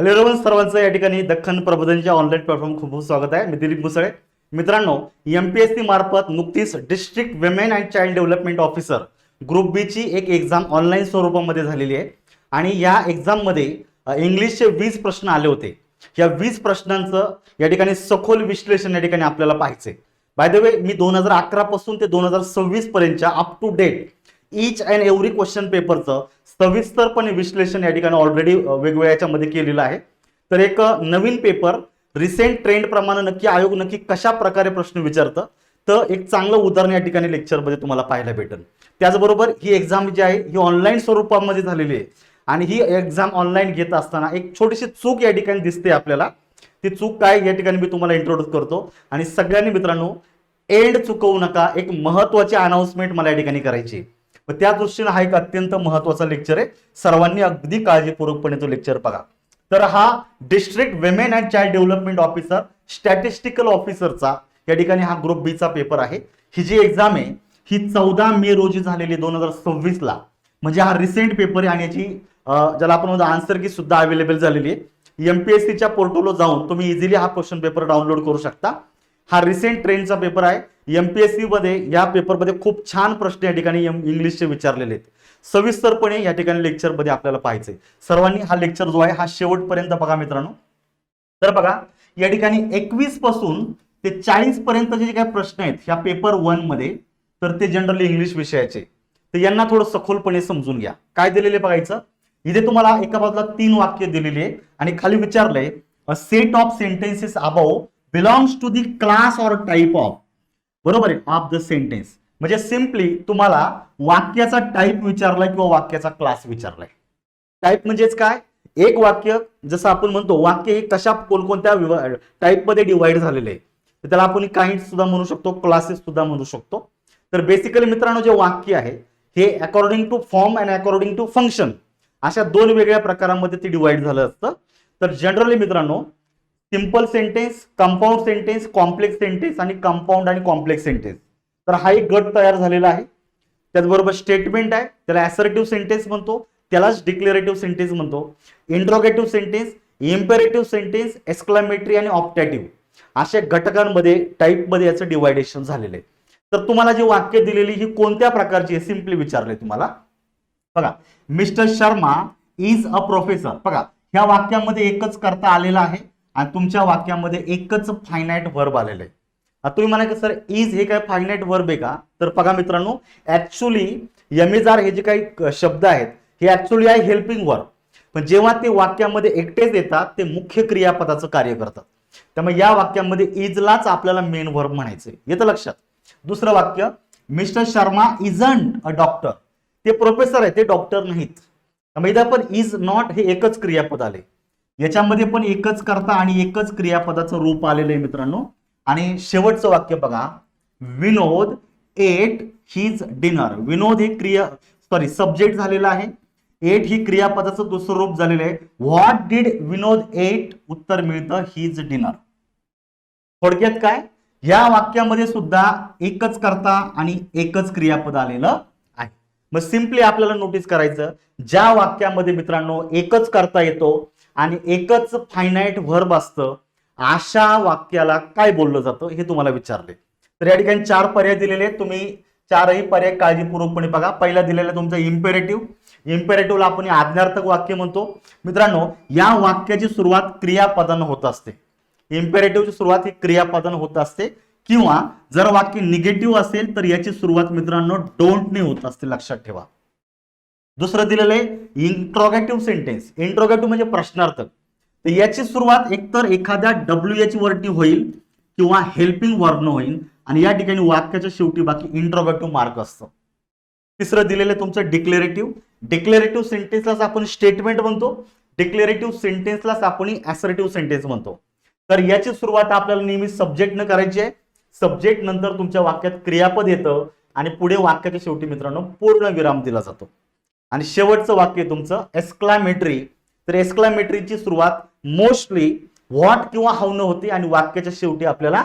Hello everyone, सर्वांचं या ठिकाणी दख्खन प्रबोधनच्या ऑनलाईन प्लॅटफॉर्म खूप खूप स्वागत आहे. मी दिलीप मुसळे. मित्रांनो, एमपीएससी मार्फत नुकतीच district women and child development officer group B ची एक एक्झाम ऑनलाईन स्वरूपामध्ये झालेली आहे आणि या एक्झाममध्ये इंग्लिशचे 20 प्रश्न आले होते. या 20 प्रश्नांचं या ठिकाणी सखोल विश्लेषण या ठिकाणी आपल्याला पाहायचे. बाय द वे, मी 2011 पासून ते 2026 पर्यंतच्या up to date each and every question पेपरचं सविस्तरपणे विश्लेषण या ठिकाणी ऑलरेडी वेगवेगळ्या याच्यामध्ये केलेलं आहे. तर एक नवीन पेपर रिसेंट ट्रेंड प्रमाणे नक्की आयोग नक्की कशा प्रकारे प्रश्न विचारतं, तर एक चांगलं उदाहरण या ठिकाणी लेक्चरमध्ये तुम्हाला पाहायला भेटेल. त्याचबरोबर ही एक्झाम जी आहे ही ऑनलाईन स्वरूपामध्ये झालेली आहे आणि ही एक्झाम ऑनलाईन घेत असताना एक छोटीशी चूक या ठिकाणी दिसते आपल्याला. ती चूक काय या ठिकाणी मी तुम्हाला इंट्रोड्यूस करतो आणि सगळ्यांनी मित्रांनो एंड चुकवू नका. एक महत्त्वाची अनाउन्समेंट मला या ठिकाणी करायची, त्या दृष्टीने हा एक अत्यंत महत्त्वाचा लेक्चर आहे. सर्वांनी अगदी काळजीपूर्वकपणे तो लेक्चर बघा. तर हा district women and child development officer statistical ऑफिसरचा या ठिकाणी हा ग्रुप बी चा पेपर आहे. ही जी एक्झाम आहे ही 14 मे रोजी झालेली 2026 ला, म्हणजे हा रिसेंट पेपर आहे आणि याची ज्याला आपण म्हणतो आन्सर की सुद्धा अवेलेबल झालेली आहे. एमपीएससीच्या पोर्टलवर जाऊन तुम्ही इझिली हा क्वेश्चन पेपर डाउनलोड करू शकता. हा रिसेंट ट्रेंडचा पेपर आहे. एमपीएससी मध्ये या पेपरमध्ये खूप छान प्रश्न या ठिकाणी इंग्लिशचे विचारलेले आहेत. सविस्तरपणे या ठिकाणी लेक्चर मध्ये आपल्याला पाहायचे. सर्वांनी हा लेक्चर जो आहे हा शेवटपर्यंत बघा मित्रांनो. तर बघा, या ठिकाणी 21 पासून ते 40 पर्यंतचे जे काही प्रश्न आहेत ह्या पेपर 1 मध्ये, तर ते जनरली इंग्लिश विषयाचे. तर यांना थोडं सखोलपणे समजून घ्या. काय दिलेले बघायचं. इथे तुम्हाला एका बाजूला 3 वाक्य दिलेली आहे आणि खाली विचारलंय a set of sentences above belongs to the class or type of, बरोबर आहे, ऑफ द सेंटेन्स. म्हणजे सिम्पली तुम्हाला वाक्याचा टाईप विचारलाय किंवा वाक्याचा क्लास विचारलाय. टाईप म्हणजेच काय, एक वाक्य जसं आपण म्हणतो वाक्य हे कशा कोणकोणत्या टाईप मध्ये डिवाइड झालेले आहे, तर त्याला आपण काइंड सुद्धा म्हणू शकतो, क्लासेस सुद्धा म्हणू शकतो. तर बेसिकली मित्रांनो जे वाक्य आहे हे according to form and according to function अशा 2 वेगळ्या प्रकारांमध्ये ते डिवाइड झालं असतं. तर जनरली मित्रांनो simple sentence, compound sentence, complex sentence आणि कंपाऊंड आणि कॉम्प्लेक्स सेंटेन्स, तर हा एक गट तयार झालेला आहे. त्याचबरोबर स्टेटमेंट आहे, त्याला असर्टिव्ह सेंटेन्स म्हणतो, त्यालाच डिक्लेरेटिव्ह सेंटेन्स म्हणतो. Interrogative sentence, imperative sentence, exclamatory आणि ऑप्टॅटिव्ह अशा घटकांमध्ये टाईपमध्ये याचं डिवायडेशन झालेलं आहे. तर तुम्हाला जी वाक्य दिलेली ही कोणत्या प्रकारची आहे सिम्पली विचारले तुम्हाला. बघा, mister Sharma is a professor. बघा, ह्या वाक्यामध्ये एकच करता आलेला आहे आणि तुमच्या वाक्यामध्ये एकच फायनाइट वर्ब आलेलं आहे. आता तुम्ही म्हणा की सर इज हे काय फायनाइट वर्ब आहे का, तर बघा मित्रांनो ऍक्च्युली यमेजार हे जे काही शब्द आहेत हे ऍक्च्युली आहे हेल्पिंग वर्ब, पण जेव्हा ते वाक्यामध्ये एकटेच येतात ते मुख्य क्रियापदाचं कार्य करतात. त्यामुळे या वाक्यामध्ये इजलाच आपल्याला मेन वर्ब म्हणायचंय, येतं लक्षात. दुसरं वाक्य, mister Sharma isn't a doctor. ते प्रोफेसर आहे, ते डॉक्टर नाहीत. त्यामुळे इथं पण इज नॉट हे एकच क्रियापद आले, याच्यामध्ये पण एकच करता आणि एकच क्रियापदाचं रूप आलेलं आहे मित्रांनो. आणि शेवटचं वाक्य बघा, विनोद एट हिज डिनर. विनोद हे सब्जेक्ट झालेला आहे, एट ही क्रियापदाचं दुसरं रूप झालेलं आहे. व्हॉट डिड विनोद एट, उत्तर मिळतं हिज डिनर. थोडक्यात काय, या वाक्यामध्ये सुद्धा एकच करता आणि एकच क्रियापद आलेलं आहे. मग सिम्पली आपल्याला नोटीस करायचं, ज्या वाक्यामध्ये मित्रांनो एकच करता येतो आणि एकच फायनाइट व्हर्ब असतं अशा वाक्याला काय बोललं जातं हे तुम्हाला विचारले. तर या ठिकाणी 4 पर्याय दिलेले आहेत, तुम्ही 4ही पर्याय काळजीपूर्वकपणे बघा. पहिला दिलेला तुमचा इम्पेरेटिव्ह. इम्पेरेटिव्हला आपण आज्ञार्थक वाक्य म्हणतो. मित्रांनो या वाक्याची सुरुवात क्रियापदानं होत असते. इम्पेरेटिव्हची सुरुवात ही क्रियापदानं होत असते, किंवा जर वाक्य निगेटिव्ह असेल तर याची सुरुवात मित्रांनो डोंट ने होत असते, लक्षात ठेवा. दुसरं दिलेलं आहे इंट्रोगेटिव्ह सेंटेन्स. इंट्रोगेटिव्ह म्हणजे प्रश्नार्थक. तर याची सुरुवात एकतर एखाद्या WH वरती होईल किंवा हेल्पिंग वर्बनं होईल आणि या ठिकाणी वाक्याच्या शेवटी बाकी इंट्रोगेटिव्ह मार्क असतो. तिसरं दिलेलं तुमचं डिक्लेरेटिव्ह. डिक्लेरेटिव्ह सेंटेन्सलाच आपण स्टेटमेंट म्हणतो, डिक्लेरेटिव्ह सेंटेन्सलाच आपण असर्टिव्ह सेंटेन्स म्हणतो. तर याची सुरुवात आपल्याला नेहमी सब्जेक्टनं करायची आहे. सब्जेक्ट नंतर तुमच्या वाक्यात क्रियापद येतं आणि पुढे वाक्याच्या शेवटी मित्रांनो पूर्ण विराम दिला जातो. आणि शेवटचं वाक्य तुमचं एक्सक्लामेटरी. तर एक्सक्लामेटरीची सुरुवात मोस्टली व्हॉट किंवा हाऊ न होती आणि वाक्याच्या शेवटी आपल्याला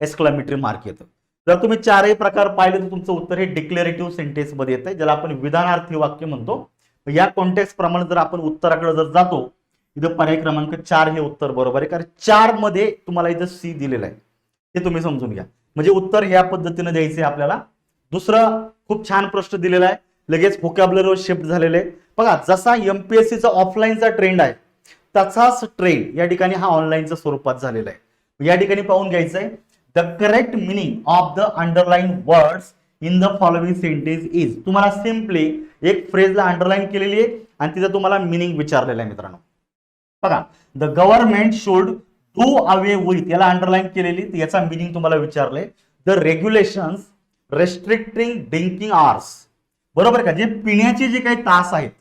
एक्सक्लामेटरी मार्क येतं. जर तुम्ही 4ही प्रकार पाहिले तर तुमचं उत्तर हे डिक्लेरेटिव्ह सेंटेन्स मध्ये येतं, ज्याला आपण विधानार्थी वाक्य म्हणतो. या कॉन्टेक्स्ट प्रमाणे जर आपण उत्तराकडे जर जातो, इथं पर्याय क्रमांक 4 हे उत्तर बरोबर आहे, कारण 4 मध्ये तुम्हाला इथं सी दिलेलं आहे, हे तुम्ही समजून घ्या. म्हणजे उत्तर ह्या पद्धतीने द्यायचे आपल्याला. दुसरं खूप छान प्रश्न दिलेला आहे, लगेच व्होकॅब्युलरीवर शिफ्ट झालेले आहे. बघा, जसा एमपीएससीचा ऑफलाईनचा ट्रेंड आहे तसाच ट्रेंड या ठिकाणी हा ऑनलाईनच्या स्वरूपात झालेला आहे. या ठिकाणी पाहून घ्यायचं आहे, the correct meaning of the underline words in the following sentence is. तुम्हाला सिम्पली एक फ्रेजला अंडरलाईन केलेली आहे आणि तिथं तुम्हाला मिनिंग विचारलेलं आहे मित्रांनो. बघा, the government should do away with, याला अंडरलाईन केलेली, याचा मिनिंग तुम्हाला विचारलंय. The regulations restricting drinking hours, बरोबर का, जे पिण्याचे जे काही तास आहेत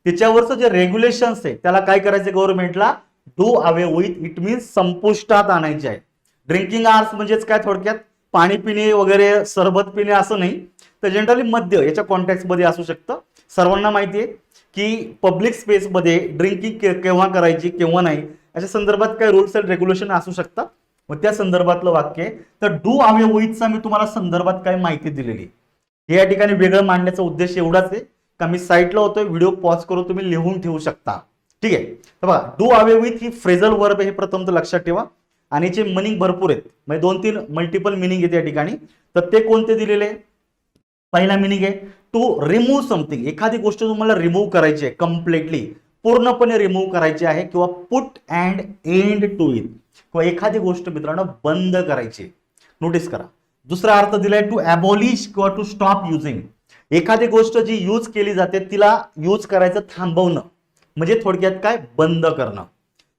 त्याच्यावरचं जे रेग्युलेशन्स आहे त्याला काय करायचे गव्हर्नमेंटला, do away with, it means संपुष्टात आणायचे आहे. ड्रिंकिंग आवर्स म्हणजेच काय, थोडक्यात पाणी पिणे वगैरे सरबत पिणे असं नाही, तर जनरली मद्य याच्या कॉन्टेक्स्ट मध्ये असू शकतं. सर्वांना माहिती आहे की पब्लिक स्पेसमध्ये ड्रिंकिंग केव्हा करायची केव्हा नाही अशा संदर्भात काय रूल्स अँड रेग्युलेशन असू शकतात, मग त्या संदर्भातलं वाक्य आहे. तर डू अवे विथचा मी तुम्हाला संदर्भात काय माहिती दिलेली, हे या ठिकाणी वेगळं मांडण्याचा उद्देश एवढाच आहे का मी साईटला होतोय, व्हिडिओ पॉज करून तुम्ही लिहून ठेवू शकता. ठीक आहे, तर बघा, do away with he phrasal verb हे प्रथम तर लक्षात ठेवा, आणि याचे मिनिंग भरपूर आहेत, म्हणजे 2-3 मल्टिपल मिनिंग आहेत या ठिकाणी. तर ते कोणते दिलेले, पहिला मिनिंग आहे टू रिमूव्ह समथिंग, एखादी गोष्ट तुम्हाला रिमूव्ह करायची आहे, कम्प्लिटली पूर्णपणे रिमूव्ह करायची आहे, किंवा put and end to it, किंवा एखादी गोष्ट मित्रांनो बंद करायची, नोटीस करा. दुसरा अर्थ दिलाय टू अबॉलिश किंवा टू स्टॉप युजिंग, एखादी गोष्ट जी यूज केली जाते तिला यूज करायचं थांबवणं, म्हणजे थोडक्यात काय, बंद करणं.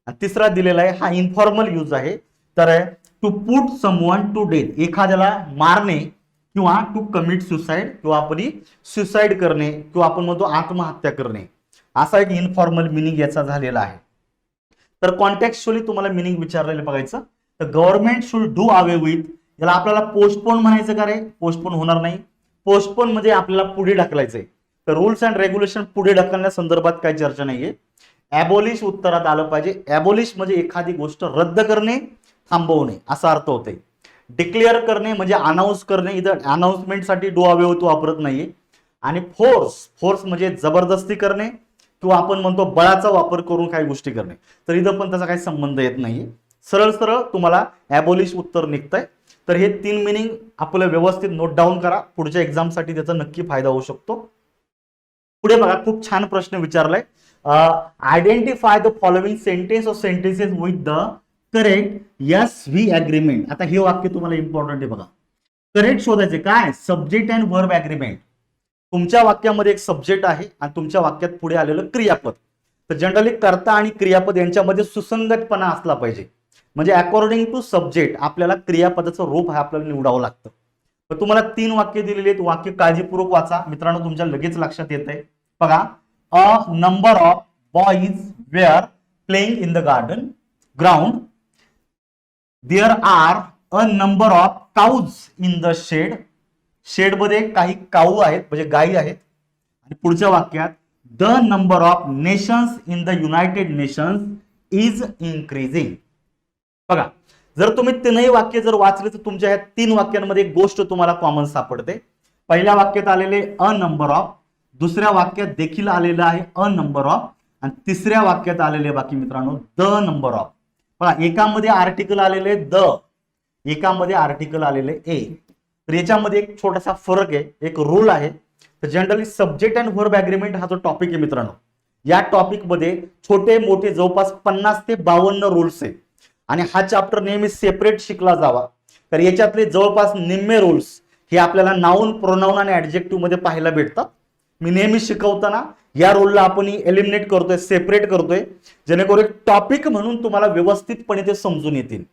आणि तिसरा दिलेला आहे, हा इन्फॉर्मल यूज आहे, तर to put someone to death, एखाद्याला मारणे किंवा टू कमिट सुसाइड, किंवा आपण सुसाइड करणे किंवा आपण म्हणतो आत्महत्या करणे, असा एक इन्फॉर्मल मिनिंग याचा झालेला आहे. तर कॉन्टेक्स्चुअली तुम्हाला मिनिंग विचारलेलं बघायचं. तर government should do away with, याला आपल्याला पोस्टपोन म्हणायचं का रे, पोस्टपोन होणार नाही. पोस्टपोन म्हणजे आपल्याला पुढे ढकलायचंय, तर रूल्स अँड रेग्युलेशन पुढे ढकलण्या संदर्भात काही चर्चा नाहीये. ॲबॉलिश उत्तरात आलं पाहिजे. ॲबॉलिश म्हणजे एखादी गोष्ट रद्द करणे, थांबवणे असा अर्थ होते. डिक्लेअर करणे म्हणजे अनाऊन्स करणे, इथं अनाउन्समेंटसाठी डू अवे विथ वापरत नाहीये. आणि फोर्स म्हणजे जबरदस्ती करणे किंवा आपण म्हणतो बळाचा वापर करून काही गोष्टी करणे, तर इथं पण त्याचा काही संबंध येत नाहीये. सरळ सरळ तुम्हाला ॲबॉलिश उत्तर निघतंय. तर हे 3 मिनिंग आपलं व्यवस्थित नोट डाऊन करा, पुढच्या एक्झामसाठी त्याचा नक्की फायदा होऊ शकतो. पुढे बघा, खूप छान प्रश्न विचारलाय. Identify the following sentence of sentences with the correct S V agreement. आता हे वाक्य तुम्हाला इम्पॉर्टंट आहे बघा. करेक्ट शोधायचे काय, सब्जेक्ट अँड वर्ब अग्रीमेंट. तुमच्या वाक्यामध्ये एक सब्जेक्ट आहे आणि तुमच्या वाक्यात पुढे आलेलं क्रियापद. तर जनरली कर्ता आणि क्रियापद यांच्यामध्ये सुसंगतपणा असला पाहिजे, म्हणजे अकॉर्डिंग टू सब्जेक्ट आपल्याला क्रियापदाचं रूप हा आपल्याला निवडावं लागतं. तर तुम्हाला 3 वाक्य दिलेली आहेत, वाक्य काळजीपूर्वक वाचा मित्रांनो, तुमच्या लगेच लक्षात येत आहे. बघा, a number of boys were playing in the ground. There are a number of cows in the shed. शेडमध्ये काही काऊ आहेत म्हणजे गायी आहेत. आणि पुढच्या वाक्यात the number of nations in the United Nations is increasing. बघा, जर तुम्ही 3ही वाक्य जर वाचले तर तुमच्या ह्या 3 वाक्यांमध्ये एक गोष्ट तुम्हाला कॉमन सापडते. पहिल्या वाक्यात आलेले अ नंबर ऑफ, दुसऱ्या वाक्यात देखील आलेलं आहे अ नंबर ऑफ, आणि तिसऱ्या वाक्यात आलेले बाकी मित्रांनो द नंबर ऑफ. बघा, एकामध्ये आर्टिकल आलेले द, एकामध्ये आर्टिकल आलेले ए. तर याच्यामध्ये एक छोटासा फरक आहे, एक रूल आहे. तर generally subject and verb agreement हा जो टॉपिक आहे मित्रांनो, या टॉपिक मध्ये छोटे मोठे जवळपास 50 ते 52 रूल्स आहेत, आणि हा चॅप्टर नेहमी सेपरेट शिकला जावा. तर याच्यातले जवळपास निम्मे रूल्स हे आपल्याला नाउन, प्रोनाउन आणि ऍडजेक्टिव्ह मध्ये पाहायला भेटतात. मी नेहमी शिकवताना या रूलला आपण एलिमिनेट करतोय, सेपरेट करतोय, जेणेकरून एक टॉपिक म्हणून तुम्हाला व्यवस्थितपणे ते समजून येतील.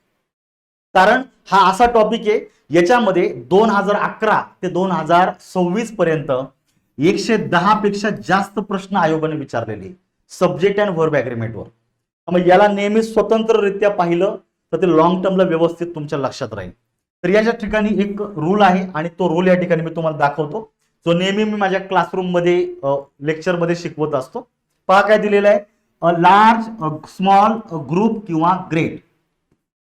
कारण हा असा टॉपिक आहे याच्यामध्ये 2011 ते 2026 पर्यंत 110 पेक्षा जास्त प्रश्न आयोगाने विचारलेले सब्जेक्ट अँड वर्ब अग्रीमेंटवर. मग याला नेहमी स्वतंत्ररित्या पाहिलं तर ते लॉंग टर्मला व्यवस्थित तुमच्या लक्षात राहील. तर याच्या ठिकाणी एक रूल आहे आणि तो रूल या ठिकाणी मी तुम्हाला दाखवतो, जो नेहमी मी माझ्या क्लासरूम मध्ये लेक्चर मध्ये शिकवत असतो. पहा काय दिलेलं आहे, अ लार्ज, स्मॉल, ग्रुप किंवा ग्रेट.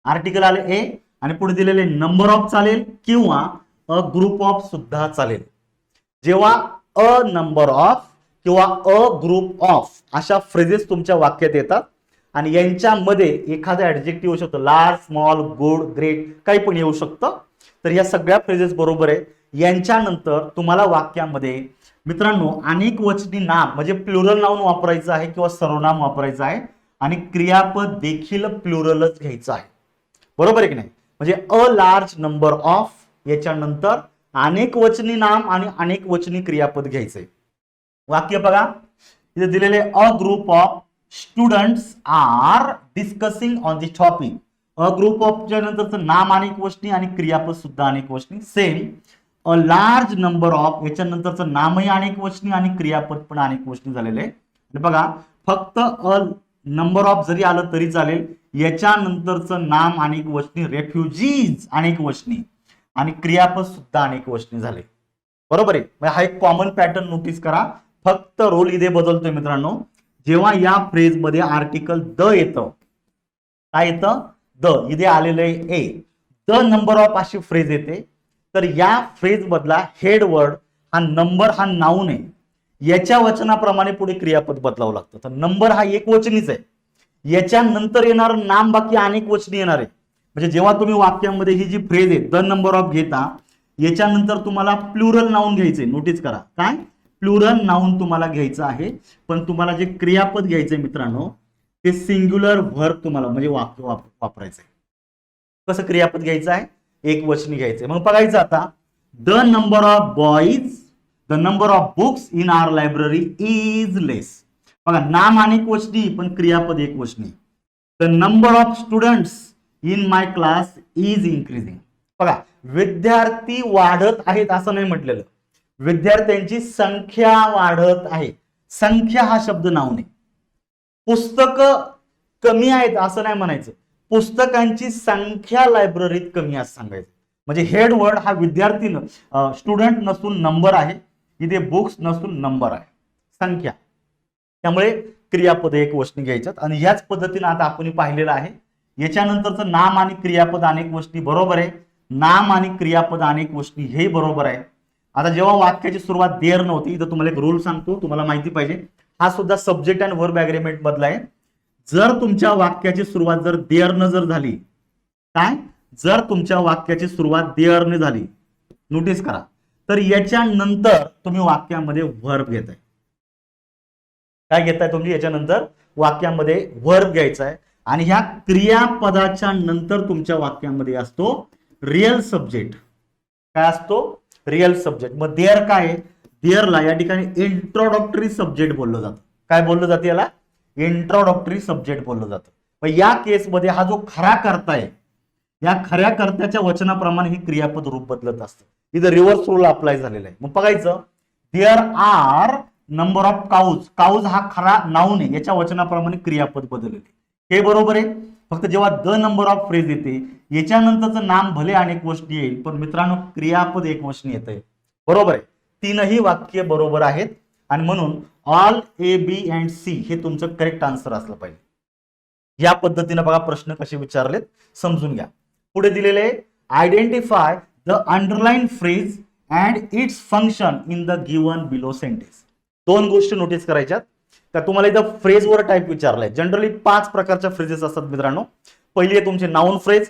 आर्टिकल आले ए आणि पुढे दिलेले नंबर ऑफ चालेल किंवा अ ग्रुप ऑफ सुद्धा चालेल. जेव्हा अ नंबर ऑफ किंवा अ ग्रुप ऑफ अशा फ्रेजेस तुमच्या वाक्यात येतात आणि यांच्यामध्ये एखादं ऍडजेक्टिव्ह येऊ शकतं, लार्ज, स्मॉल, गुड, ग्रेट, काही पण येऊ शकतं. तर या सगळ्या फ्रेजेस बरोबर आहे. यांच्यानंतर तुम्हाला वाक्यामध्ये मित्रांनो अनेक वचनी नाम म्हणजे प्लुरल नाउन वापरायचं आहे किंवा सर्वनाम वापरायचं आहे आणि क्रियापद देखील प्लुरलच घ्यायचं आहे. बरोबर आहे की नाही? म्हणजे अ लार्ज नंबर ऑफ, याच्यानंतर अनेक वचनी नाम आणि अनेक वचनी क्रियापद घ्यायचंय. वाक्य बघा, इथे दिलेले a group of students are discussing on the topic. A group ऑफच्या नंतरचं नाम अनेक वचनी आणि क्रियापद सुद्धा अनेक वचनी. Same a large number of, याच्यानंतरचं नामही अनेक वचनी आणि क्रियापद पण अनेक वचनी झालेलं आहे. बघा, फक्त अ नंबर ऑफ जरी आलं तरी चालेल, याच्यानंतरचं नाम अनेक वचनी, रेफ्युजीज अनेक वचनी आणि क्रियापद सुद्धा अनेक वचनी झाले. बरोबर आहे? हा एक कॉमन पॅटर्न नोटीस करा. फक्त रोल इथे बदलतोय मित्रांनो, जेव्हा या फ्रेज मध्ये आर्टिकल द येतं. काय येतं? द. इथे आलेलं आहे ए. द नंबर ऑफ अशी फ्रेज येते. तर या फ्रेज मधला हेड वर्ड हा नंबर हा नाऊन आहे, याच्या वचनाप्रमाणे पुढे क्रियापद बदलावं लागतं. तर नंबर हा एक वचनीच आहे, याच्यानंतर येणार नाम बाकी अनेक वचनी येणार आहे. म्हणजे जेव्हा तुम्ही वाक्यामध्ये ही जी फ्रेज आहे द नंबर ऑफ घेता, याच्यानंतर तुम्हाला प्लुरल नाउन घ्यायचंय. नोटीस करा, काय प्लुरल नाउन तुम्हाला घ्यायचं आहे, पण तुम्हाला जे क्रियापद घ्यायचंय मित्रांनो ते सिंग्युलर व्हर्ब तुम्हाला म्हणजे वाक्य वापरायचंय. कसं क्रियापद घ्यायचं आहे? एक वचनी घ्यायचंय. मग बघायचं आता, the number of boys, the number of books in our library is less. बघा, नाम अनेक वचनी पण क्रियापद एक वचनी. The number of students in my class is increasing. बघा, विद्यार्थी वाढत आहेत असं नाही म्हटलेलं, विद्यार्थ्यांची संख्या वाढत आहे. संख्या हा शब्द नाव नाही. पुस्तक कमी आहेत असं नाही म्हणायचं, पुस्तकांची संख्या लायब्ररीत कमी असं सांगायचं. म्हणजे हेड वर्ड हा विद्यार्थी स्टुडंट नसून नंबर आहे, इथे बुक्स नसून नंबर आहे, संख्या. त्यामुळे क्रियापद एक वचनी घ्यायच्यात आणि याच पद्धतीने आता आपण पाहिलेलं आहे. याच्यानंतरचं नाम आणि क्रियापद अनेक वचनी बरोबर आहे, नाम आणि क्रियापद अनेक वचनी हे बरोबर आहे. आता जेव्हा वाक्याची सुरुवात देअर नव्हती, इथं तुम्हाला एक रूल सांगतो, तुम्हाला माहिती पाहिजे. हा सुद्धा सब्जेक्ट अँड वर्ब ऍग्रीमेंट मधला आहे. जर तुमच्या वाक्याची सुरुवात जर देअरनं जर झाली, काय जर तुमच्या वाक्याची सुरुवात देअरने झाली, नोटीस करा, तर याच्यानंतर तुम्ही वाक्यामध्ये व्हर्ब घेताय. काय घेताय तुम्ही? याच्यानंतर वाक्यामध्ये व्हर्ब घ्यायचा आहे आणि ह्या क्रियापदाच्या नंतर तुमच्या वाक्यामध्ये असतो रिअल सब्जेक्ट. काय असतो? Real subject. मग देअर काय आहे? देअरला या ठिकाणी इंट्रोडक्टरी सब्जेक्ट बोललं जातं. काय बोललं जातं? याला इंट्रोडक्टरी सब्जेक्ट बोललं जातं. मग या केसमध्ये हा जो खरा कर्ता आहे, या खऱ्या कर्त्याच्या वचनाप्रमाणे ही क्रियापद रूप बदलत असतं. इथं रिव्हर्स रूल अप्लाय झालेला आहे. मग बघायचं, there are number of cows. Cows हा खरा नाऊन आहे, याच्या वचनाप्रमाणे क्रियापद बदलले, हे बरोबर आहे. फक्त जेव्हा द नंबर ऑफ फ्रेज येते, याच्यानंतरचं नाम भले अनेक वचनी येईल, पण मित्रांनो क्रियापद एक वचनी येतंय. बरोबर आहे. तीनही वाक्य बरोबर आहेत आणि म्हणून all A, B and C हे तुमचं करेक्ट आन्सर असलं पाहिजे. या पद्धतीने बघा प्रश्न कसे विचारलेत समजून घ्या. पुढे दिलेले identify the underline phrase and its function in the given below sentence. दोन गोष्टी नोटीस करायच्यात. तर तुम्हाला इथं फ्रेजवर टाईप विचारलाय. जनरली 5 प्रकारच्या फ्रेजेस असतात मित्रांनो. पहिली आहे तुमची नाउन फ्रेज,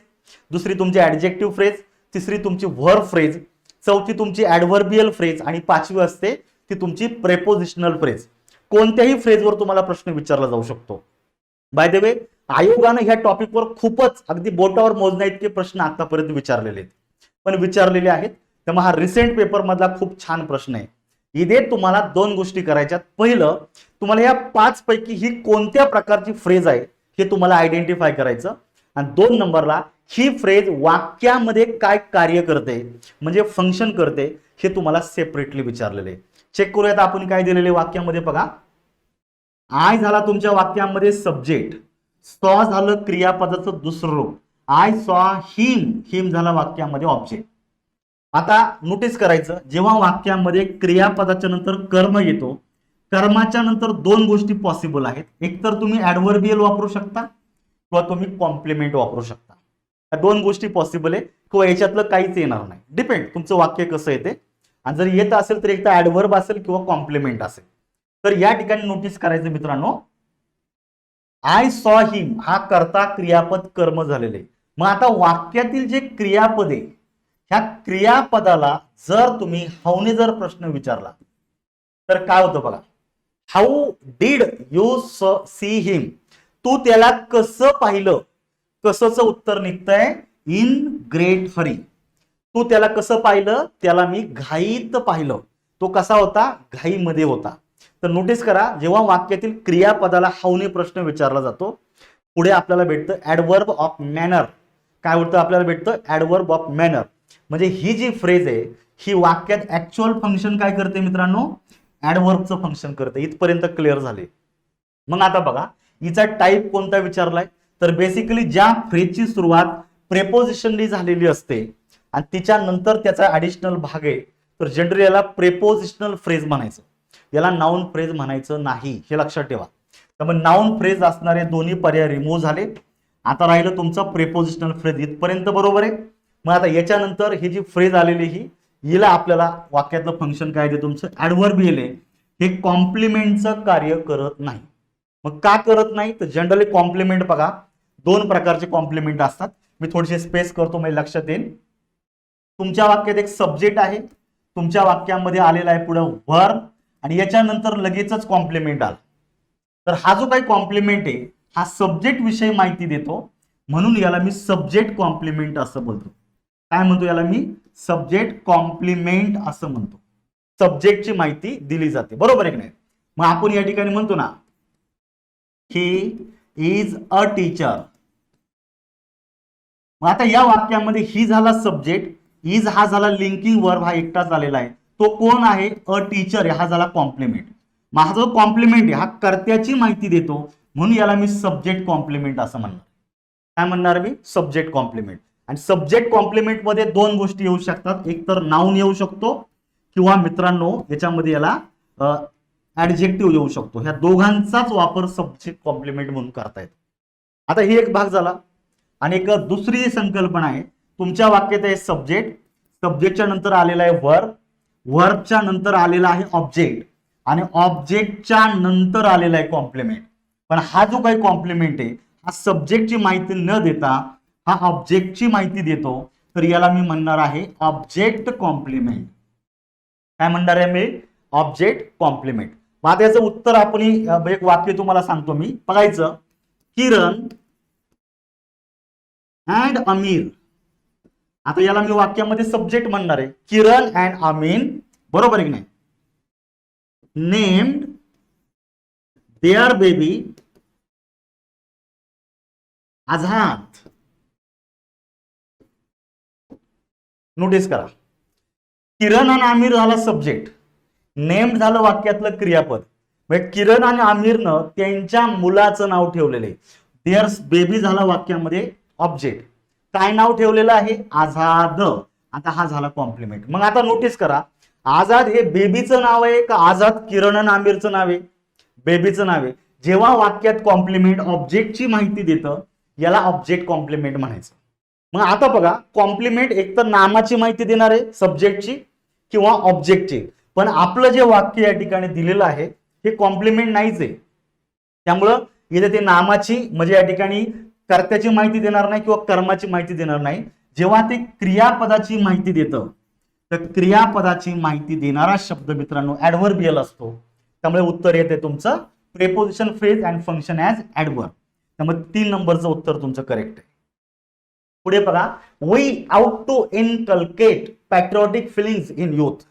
दुसरी तुमची ऍडजेक्टिव्ह फ्रेज, तिसरी तुमची व्हर्ब फ्रेज, चौथी तुमची ऍडव्हर्बियल फ्रेज आणि पाचवी असते ती तुमची प्रेपोजिशनल फ्रेज. कोणत्याही फ्रेजवर तुम्हाला प्रश्न विचारला जाऊ शकतो. बाय द वे, आयोगानं ह्या टॉपिकवर खूपच अगदी बोटावर मोजण्या इतके प्रश्न आतापर्यंत विचारलेले आहेत, पण विचारलेले आहेत. त्यामुळे हा रिसेंट पेपर मधला खूप छान प्रश्न आहे. इथे तुम्हाला दोन गोष्टी करायच्यात. पहिलं, तुम्हाला या 5 पैकी ही कोणत्या प्रकारची फ्रेज आहे हे तुम्हाला आयडेंटिफाय करायचं. आणि 2 नंबरला ही फ्रेज वाक्यामध्ये काय कार्य करते म्हणजे फंक्शन करते हे तुम्हाला सेपरेटली विचारलेले. चेक करूयात आपण काय दिलेले वाक्यामध्ये. बघा, आय झाला तुमच्या वाक्यामध्ये सब्जेक्ट, सॉ झालं क्रियापदाचं दुसरं रूप, आय सॉ हिम, हिम झाला वाक्यामध्ये ऑब्जेक्ट. आता नोटीस करायचं, जेव्हा वाक्यामध्ये क्रियापदाच्या नंतर कर्म येतो, कर्माच्या नंतर 2 गोष्टी पॉसिबल आहेत. एक तर तुम्ही ऍडव्हर्बियल वापरू शकता किंवा तुम्ही कॉम्प्लिमेंट वापरू शकता. या 2 गोष्टी पॉसिबल आहे किंवा याच्यातलं काहीच येणार नाही. डिपेंड तुमचं वाक्य कसं येते. आणि जर येत असेल तर एक तर ऍडव्हर्ब असेल किंवा कॉम्प्लिमेंट असेल. तर या ठिकाणी नोटीस करायचं मित्रांनो, आय सॉ हिम हा करता क्रियापद कर्म झालेले. मग आता वाक्यातील जे क्रियापद आहे ह्या क्रियापदाला जर तुम्ही हाऊने जर प्रश्न विचारला तर काय होतं बघा. How did you see him, तू त्याला कसं पाहिलं, कसंच उत्तर निघतंय इन ग्रेट हरी. तू त्याला कसं पाहिलं, त्याला मी घाईत पाहिलं. तो कसा होता, घाईमध्ये होता. तर नोटीस करा, जेव्हा वाक्यातील क्रियापदाला हाऊने प्रश्न विचारला जातो पुढे आपल्याला भेटतं ऍडवर्ब ऑफ मॅनर. काय होतं आपल्याला भेटतं ऍडवर्ब ऑफ मॅनर. म्हणजे ही जी फ्रेज आहे ही वाक्यात ऍक्च्युअल फंक्शन काय करते मित्रांनो, ऍडवर्बचं फंक्शन करते. इथपर्यंत क्लिअर झाले. मग आता बघा हिचा टाईप कोणता विचारलाय, तर बेसिकली ज्या फ्रेजची सुरुवात प्रेपोजिशनली झालेली असते आणि तिच्या नंतर त्याचा ऍडिशनल भाग आहे तर जनरली याला प्रेपोजिशनल फ्रेज म्हणायचं, याला नाउन फ्रेज म्हणायचं नाही, हे लक्षात ठेवा. त्यामुळे नाउन फ्रेज असणारे दोन्ही पर्याय रिमूव्ह झाले. आता राहिलं तुमचं प्रेपोजिशनल फ्रेज. इथपर्यंत बरोबर आहे. मग आता याच्यानंतर ही जी फ्रेज आलेली ही हिला आपल्याला वाक्यातलं फंक्शन काय आहे तुमचं ऍडव्हर्बियल आहे. हे कॉम्प्लिमेंटचं कार्य करत नाही. मग का करत नाही, तर जनरली कॉम्प्लिमेंट बघा दोन प्रकारचे कॉम्प्लिमेंट असतात. मी थोडीशी स्पेस करतो म्हणजे लक्षात येईल. तुमच्या वाक्यात एक सब्जेक्ट आहे, तुमच्या वाक्यामध्ये आलेला आहे पुढे वर्ब आणि याच्यानंतर लगेचच कॉम्प्लिमेंट आला. तर हा जो काही कॉम्प्लिमेंट आहे हा सब्जेक्ट विषयी माहिती देतो म्हणून याला मी सब्जेक्ट कॉम्प्लिमेंट असं बोलतो. काय म्हणतो याला मी, सब्जेक्ट कॉम्प्लिमेंट असं म्हणतो. सब्जेक्टची माहिती दिली जाते, बरोबर आहे की नाही. मग आपण या ठिकाणी म्हणतो ना ही इज अ टीचर. मग आता या वाक्यामध्ये ही झाला सब्जेक्ट, इज हा झाला लिंकिंग वर्ब, हा एकटाच आलेला आहे. तो कोण आहे, अ टीचर, हा झाला कॉम्प्लिमेंट. मग हा जो कॉम्प्लिमेंट आहे हा कर्त्याची माहिती देतो म्हणून याला मी सब्जेक्ट कॉम्प्लिमेंट असं म्हणणार. काय म्हणणार मी, सब्जेक्ट कॉम्प्लिमेंट. आणि सब्जेक्ट कॉम्प्लिमेंट मध्ये दोन गोष्टी येऊ शकतात, एक तर नाउन येऊ शकतो किंवा मित्रांनो याच्यामध्ये याला ऍडजेक्टिव्ह येऊ शकतो. ह्या दोघांचाच वापर सब्जेक्ट कॉम्प्लिमेंट म्हणून करता येतो. आता ही एक भाग झाला. आणि एक दुसरी संकल्पना आहे, तुमच्या वाक्यात आहे सब्जेक्ट, सब्जेक्टच्या नंतर आलेला आहे वर्ब, वर्बच्या नंतर आलेला आहे ऑब्जेक्ट आणि ऑब्जेक्टच्या नंतर आलेला आहे कॉम्प्लिमेंट. पण हा जो काही कॉम्प्लिमेंट आहे हा सब्जेक्टची माहिती न देता हा ऑब्जेक्टची माहिती देतो. तर याला मी म्हणणार आहे ऑब्जेक्ट कॉम्प्लिमेंट. काय म्हणणार आहे मी, ऑब्जेक्ट कॉम्प्लिमेंट. मग याचं उत्तर आपण एक वाक्य तुम्हाला सांगतो मी, बघायचं. किरण अँड अमीर. आता याला मी वाक्यामध्ये सब्जेक्ट म्हणणार आहे. किरण अँड अमीर, बरोबर आहे की नाही. Named their baby Azad. Notice करा, किरण आणि आमिर झाला सब्जेक्ट, नेम्ड झालं वाक्यातलं क्रियापद. म्हणजे किरण आणि आमिरनं त्यांच्या मुलाचं नाव ठेवलेलं आहे. देअर बेबी झाला वाक्यामध्ये ऑब्जेक्ट. काय नाव ठेवलेलं आहे, आझाद. आता हा झाला कॉम्प्लिमेंट. मग आता नोटीस करा, आझाद हे बेबीचं नाव आहे का आझाद किरण आणि आमिरचं नाव आहे, बेबीचं नाव आहे. जेव्हा वाक्यात कॉम्प्लिमेंट ऑब्जेक्टची माहिती देतं याला ऑब्जेक्ट कॉम्प्लिमेंट म्हणायचं. मग आता बघा कॉम्प्लिमेंट एक तर नामाची माहिती देणार आहे सब्जेक्टची किंवा ऑब्जेक्टची. पण आपलं जे वाक्य या ठिकाणी दिलेलं आहे हे कॉम्प्लिमेंट नाहीच आहे. त्यामुळं इथे ते नामाची म्हणजे या ठिकाणी कर्त्याची माहिती देणार नाही किंवा कर्माची माहिती देणार नाही. जेव्हा ते क्रियापदाची माहिती देतं तर क्रियापदाची माहिती देणारा शब्द मित्रांनो ऍडव्हर्बियल असतो. त्यामुळे उत्तर येते तुमचं preposition phrase and function as adverb. त्यामुळे 3 नंबरचं उत्तर तुमचं करेक्ट आहे. पुढे बघा, we ought to inculcate patriotic feelings in youth.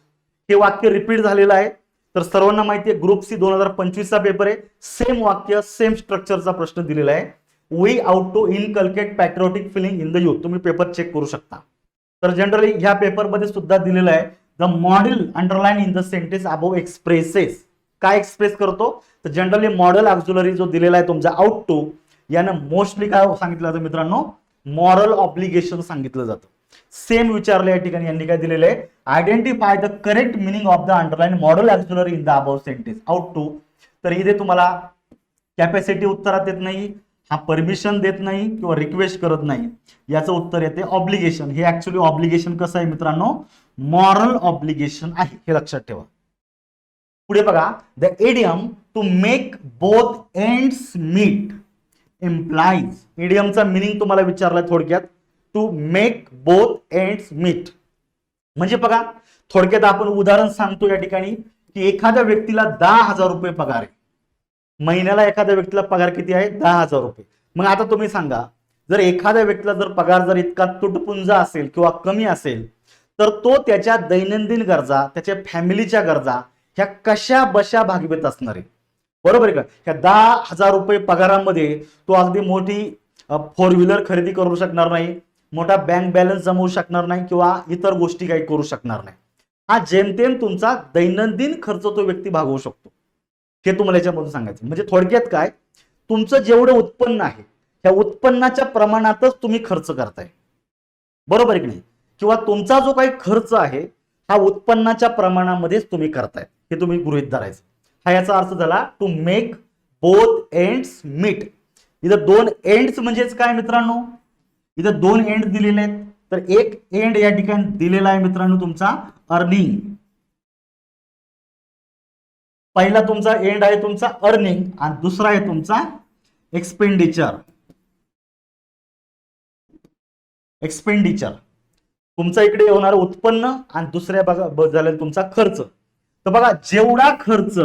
हे वाक्य रिपीट झालेलं आहे. तर सर्वांना माहिती आहे ग्रुप सी 2025 चा पेपर आहे. सेम वाक्य सेम स्ट्रक्चरचा प्रश्न दिलेला आहे. We ought to inculcate patriotic feeling in the youth. तुम्ही पेपर चेक करू शकता. तर जनरली ह्या पेपरमध्ये सुद्धा दिलेलं आहे the modal underline in the sentence above expresses. काय एक्सप्रेस करतो, तर जनरली मॉडेल ऑक्झिलरी जो दिलेला आहे तुमचा आउट टू यानं मोस्टली काय सांगितलं जातं मित्रांनो, मॉरल ऑब्लिगेशन सांगितलं जातं. सेम विचारलं या ठिकाणी यांनी काय दिलेलं आहे, identify the correct meaning of the underline modal auxiliary in the above sentence ought to. तर इथे तुम्हाला कॅपॅसिटी उत्तरात देत नाही, हा परमिशन देत नाही किंवा रिक्वेस्ट करत नाही. याचं उत्तर येते ऑब्लिगेशन. हे ऍक्च्युअली ऑब्लिगेशन कसं आहे मित्रांनो, मॉरल ऑब्लिगेशन आहे, हे लक्षात ठेवा. पुढे बघा, the idiom to make both ends meet. Implies. इडियमचा मिनिंग तुम्हाला विचारलाय थोडक्यात, to make both ends meet. म्हणजे बघा थोडक्यात आपण उदाहरण सांगतो या ठिकाणी की एखाद्या व्यक्तीला 10,000 रुपये पगार आहे. महिन्याला एखाद्या व्यक्तीला पगार किती आहे? 10,000 रुपये. मग आता तुम्ही सांगा, जर एखाद्या व्यक्तीला जर पगार जर इतका तुटपुंजा असेल किंवा कमी असेल, तर तो त्याच्या दैनंदिन गरजा, त्याच्या फॅमिलीच्या गरजा ह्या कशा बशा भागवत असणार आहे? बरोबर आहे का? ह्या 10,000 रुपये पगारामध्ये तो अगदी मोठी 4 व्हीलर खरेदी करू शकणार नाही, मोठा बँक बॅलन्स जमवू शकणार नाही किंवा इतर गोष्टी काही करू शकणार नाही. हा जेमतेम तुमचा दैनंदिन खर्च तो व्यक्ती भागवू शकतो. हे तुम्हाला याच्यामधून सांगायचं. म्हणजे थोडक्यात काय, तुमचं जेवढं उत्पन्न आहे त्या उत्पन्नाच्या प्रमाणातच तुम्ही खर्च करताय. बरोबर आहे की नाही? किंवा तुमचा जो काही खर्च आहे हा उत्पन्नाच्या प्रमाणामध्येच तुम्ही करताय, हे तुम्ही गृहीत धरायचं. हा याचा अर्थ झाला to make both ends meet. इथं 2 एंड्स म्हणजेच काय मित्रांनो? इथं 2 एंड दिलेले आहेत. तर एक एंड या ठिकाणी दिलेला आहे मित्रांनो तुमचा अर्निंग. पहिला तुमचा एंड आहे तुमचा अर्निंग आणि दुसरा आहे तुमचा एक्सपेंडिचर. एक्सपेंडिचर तुमचा इकडे होणार उत्पन्न आणि दुसऱ्या बघा झालेला तुमचा खर्च. तर बघा जेवढा खर्च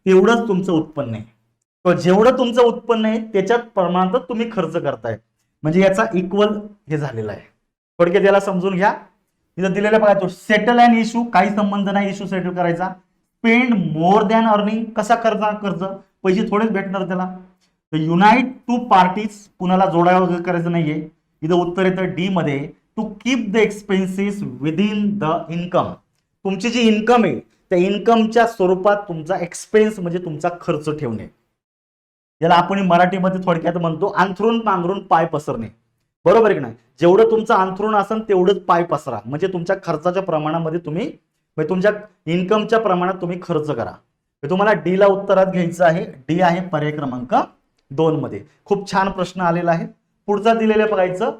तेवढंच तुमचं उत्पन्न आहे, किंवा जेवढं तुमचं उत्पन्न आहे त्याच्यात प्रमाणात तुम्ही खर्च करताय. म्हणजे याचा इक्वल हे झालेला आहे. थोडक्यात याला समजून घ्या. इथं दिलेलं बघा, तो सेटल अँड इश्यू, काही संबंध नाही इश्यू सेटल करायचा. स्पेंड मोर दॅन अर्निंग, कसा करणार कर्ज, पैसे थोडेच भेटणार त्याला. युनाइट टू पार्टीज, कुणाला जोडायला वगैरे करायचं नाहीये. इथं उत्तर येतं डी मध्ये, to keep the expenses within the income. तुमची जी इन्कम आहे त्या इन्कमच्या स्वरूपात तुमचा एक्सपेन्स म्हणजे तुमचा खर्च ठेवणे. याला आपण मराठीमध्ये थोडक्यात म्हणतो अंथरून पांघरून पाय पसरणे. बरोबर आहे की नाही? जेवढं तुमचं अंथरून असेल तेवढंच पाय पसरा. म्हणजे तुमच्या खर्चाच्या प्रमाणामध्ये तुम्ही, तुमच्या इन्कमच्या प्रमाणात तुम्ही खर्च करा. तुम्हाला डी ला उत्तरात घ्यायचं आहे. डी आहे पर्याय क्रमांक 2 मध्ये. खूप छान प्रश्न आलेला आहे. पुढचा दिलेलं बघायचं,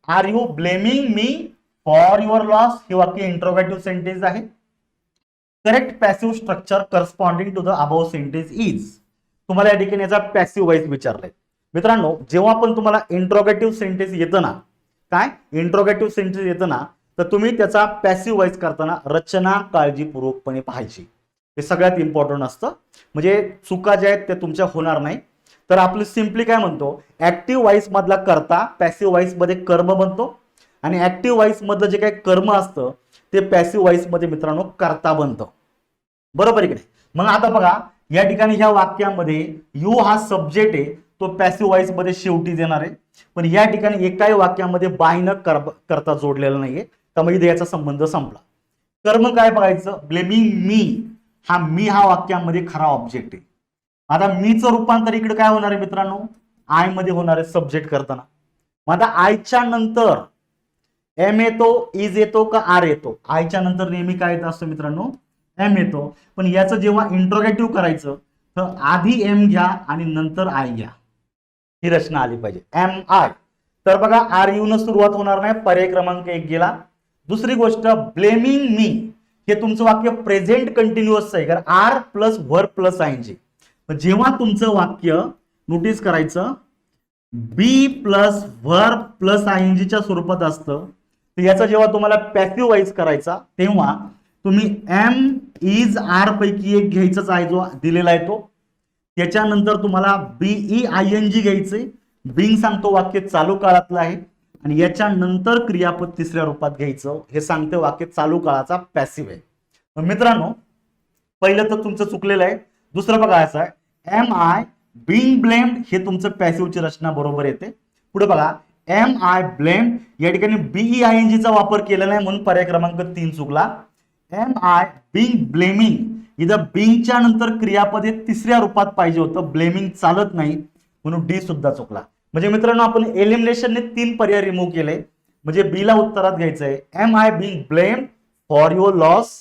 are you blaming me for your loss. हे वाक्य इंट्रोगेटिव्ह सेंटेन्स आहे. Correct passive structure corresponding to the above sentence is. तुम्हाला या ठिकाणी याचा पॅसिव्ह वाईज विचारलाय. मित्रांनो जेव्हा पण तुम्हाला इंट्रोगेटिव्ह सेंटेन्स येतं ना, काय इंट्रोगेटिव्ह सेंटेन्स येतं ना, तर तुम्ही त्याचा पॅसिव्ह वाईज करताना रचना काळजीपूर्वकपणे पाहायची. हे सगळ्यात इम्पॉर्टंट असतं. म्हणजे चुका ज्या आहेत त्या तुमच्या होणार नाही. तर आपलं सिम्पली काय म्हणतो, ऍक्टिव्ह वाईस मधला कर्ता पॅसिव्ह वाईस मध्ये कर्म बनतो आणि ऍक्टिव्ह वाईस मधलं जे काही कर्म असतं ते पॅसिव्ह वाईस मध्ये मित्रांनो कर्ता बनतं. बरोबर आहे की नाही? मग आता बघा या ठिकाणी ह्या वाक्यामध्ये यू हा सब्जेक्ट आहे, तो पॅसिव्ह व्हॉइस मध्ये शेवटी देणार आहे. पण या ठिकाणी एकाही वाक्यामध्ये बाय न करता जोडलेला नाहीये, त्यामुळे इथे याचा संबंध संपला. कर्म काय बघायचं, ब्लेमिंग मी. हा मी हा वाक्यामध्ये खरा ऑब्जेक्ट आहे. आता मीचं रूपांतर इकडे काय होणार आहे मित्रांनो, आय मध्ये होणार आहे सब्जेक्ट करताना. मग आता आयच्या नंतर एम येतो, इज येतो का आर येतो? आयच्या नंतर नेहमी काय येत असतं मित्रांनो, एम येतो. पण याचं जेव्हा इंट्रोगेटिव्ह करायचं तर आधी एम घ्या आणि नंतर आय घ्या. ही रचना आली पाहिजे, एम आय. तर बघा आर यू न सुरुवात होणार नाही, पर्याय क्रमांक 1 गेला. दुसरी गोष्ट ब्लेमिंग मी, हे तुमचं वाक्य प्रेझेंट कंटिन्युअस आहे, कारण are plus verb plus ING. जेव्हा तुमचं वाक्य नोटीस करायचं बी प्लस व्हर्ब प्लस आयएनजीच्या स्वरूपात असतं, तर याचा जेव्हा तुम्हाला पॅसिव्ह व्हॉइस करायचा तेव्हा तुम्ही एम इज आर पैकी एक घ्यायचाच आहे जो दिलेला आहे तो. त्याच्यानंतर तुम्हाला बीई आयएनजी घ्यायचंय. बिंग सांगतो वाक्य चालू काळातलं आहे आणि याच्या नंतर क्रियापद तिसऱ्या रूपात घ्यायचं, हे सांगते वाक्य चालू काळाचा पॅसिव्ह आहे. मित्रांनो पहिलं तर तुमचं चुकलेलं आहे. दुसरं बघा असं आहे, एम आय बिंग ब्लेम्ड, हे तुमचं पॅसिव्हची रचना बरोबर येते. पुढे बघा एम आय ब्लेम, या ठिकाणी बीई आयएनजीचा वापर केला नाही म्हणून पर्याय क्रमांक 3 चुकला. एम आय बिंग ब्लेमिंग, इथं बिंगच्या नंतर क्रियापद हे तिसऱ्या रूपात पाहिजे होतं, ब्लेमिंग चालत नाही म्हणून डी सुद्धा चुकला. म्हणजे मित्रांनो आपण एलिमिनेशनने 3 पर्याय रिमूव्ह केले. म्हणजे बी ला उत्तरात घ्यायचंय am I being blame for your loss,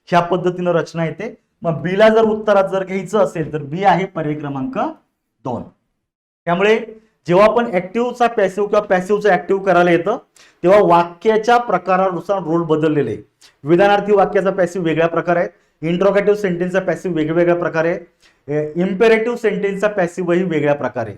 ह्या पद्धतीनं रचना येते. मग बी ला जर उत्तरात जर घ्यायचं असेल तर बी आहे पर्याय क्रमांक 2. त्यामुळे जेव्हा आपण ऍक्टिव्हचा पॅसिव्ह किंवा पॅसिव्हचा ऍक्टिव्ह करायला येतं तेव्हा वाक्याच्या प्रकारानुसार रोल बदललेले. विधानार्थी वाक्याचा पॅसिव्ह वेगळ्या प्रकार आहे, इंट्रोगेटिव्ह सेंटेन्सचा पॅसिव्ह वेगवेगळ्या प्रकारे, इम्पेरेटिव्ह सेंटेन्सचा पॅसिव्हही वेगळ्या प्रकारे.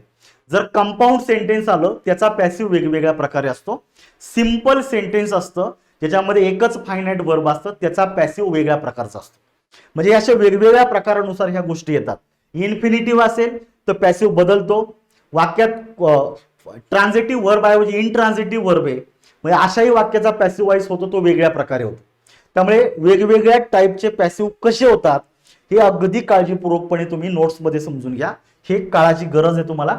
जर कंपाऊंड सेंटेन्स आलं त्याचा पॅसिव्ह वेगवेगळ्या प्रकारे असतो. सिंपल सेंटेन्स असतं ज्याच्यामध्ये एकच फायनाइट वर्ब असतं त्याचा पॅसिव्ह वेगळ्या प्रकारचा असतो. म्हणजे अशा वेगवेगळ्या प्रकारानुसार ह्या गोष्टी येतात. इन्फिनिटिव्ह असेल तर पॅसिव्ह बदलतो. वाक्यात ट्रान्झिटिव्ह वर्ब ऐवजी इनट्रान्झिटिव्ह वर्ब आहे म्हणजे अशाही वाक्याचा पॅसिव्ह वाईज होतो तो वेगळ्या प्रकारे होतो. त्यामुळे वेगवेगळ्या टाईपचे पॅसिव्ह कसे होतात हे अगदी काळजीपूर्वकपणे तुम्ही नोट्समध्ये समजून घ्या. हे काळाची गरज आहे तुम्हाला.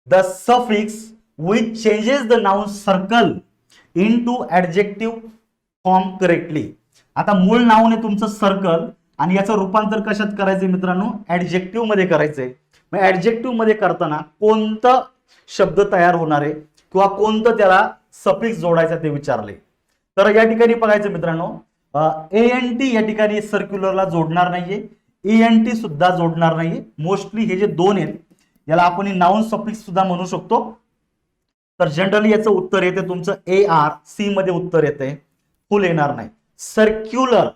The suffix which changes the noun circle into adjective form correctly. आता मूळ नाउन आहे तुमचं सर्कल आणि याचं रूपांतर कशात करायचंय मित्रांनो, ऍडजेक्टिव्ह मध्ये करायचंय. मग ऍडजेक्टिव्ह मध्ये करताना कोणतं शब्द तयार होणार आहे किंवा कोणतं त्याला सफिक्स जोडायचं ते विचारले. तर या ठिकाणी बघायचं मित्रांनो, एएनटी या ठिकाणी सर्क्युलरला जोडणार नाहीये, एएनटी सुद्धा जोडणार नाहीये. मोस्टली हे जे दोन आहेत याला आपण नाउन सफिक्स सुद्धा म्हणू शकतो. तर जनरली याचं उत्तर येते तुमचं AR, सी मध्ये उत्तर येते, फुल येणार नाही. सर्क्युलर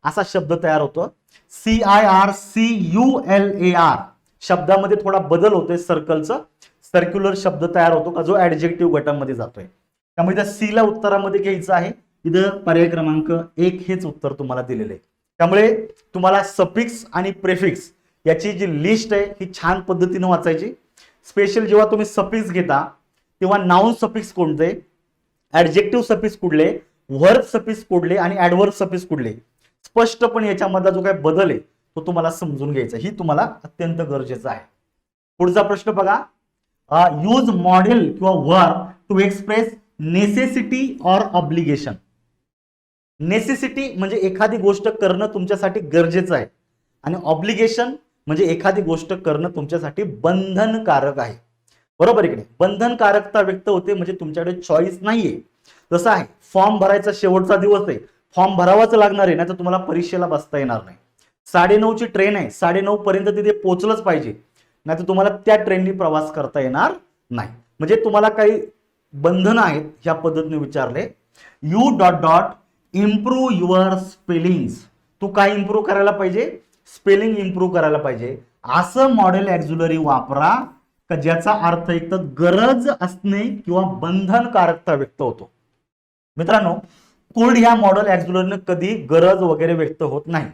असा शब्द तयार होतो. CIRCULAR शब्दामध्ये थोडा बदल होतोय सर्कलचं. सर्क्युलर शब्द तयार होतो का जो ऍडजेक्टिव्ह गटामध्ये जातोय. त्यामुळे त्या सी ला उत्तरामध्ये घ्यायचं आहे. इथं पर्याय क्रमांक 1 हेच उत्तर तुम्हाला दिलेलं आहे. त्यामुळे तुम्हाला सफिक्स आणि प्रेफिक्स याची जी लिस्ट आहे ही छान पद्धतीने वाचायची. स्पेशल जेव्हा तुम्ही सफिक्स घेता तेव्हा नाउन सफिक्स कोणते, ऍडजेक्टिव्ह सफिक्स कुठले, वर्ब सफिक्स कुठले आणि ऍडवर्ब सफिक्स कुठले, स्पष्टपणे याच्यामधला जो काही बदल आहे तो तुम्हाला समजून घ्यायचा. ही तुम्हाला अत्यंत गरजेचं आहे. पुढचा प्रश्न बघा. यूज मॉडेल किंवा verb to express necessity or obligation. Necessity म्हणजे एखादी गोष्ट करणं तुमच्यासाठी गरजेचं आहे आणि ऑब्लिगेशन म्हणजे एखादी गोष्ट करणं तुमच्यासाठी बंधनकारक आहे. बरोबर आहे की नाही. बंधनकारकता व्यक्त होते म्हणजे तुमच्याकडे चॉईस नाहीये. जसं आहे फॉर्म भरायचा शेवटचा दिवस आहे, फॉर्म भरावाच लागणार आहे, नाही तर तुम्हाला परीक्षेला बसता येणार नाही. 9:30ची ट्रेन आहे, 9:30 पर्यंत तिथे पोहोचलंच पाहिजे, नाही तर तुम्हाला त्या ट्रेननी प्रवास करता येणार नाही. म्हणजे तुम्हाला काही बंधनं आहेत ह्या पद्धतीने विचारले. You dot dot improve your spellings. तू काय इम्प्रूव्ह करायला पाहिजे, स्पेलिंग इम्प्रूव्ह करायला पाहिजे. असं मॉडेल ॲक्झिलरी वापरा का ज्याचा अर्थ एक तर गरज असणे किंवा बंधनकारकता व्यक्त होतो. मित्रांनो कुड ह्या मॉडेल ॲक्झिलरीने कधी गरज वगैरे व्यक्त होत नाही,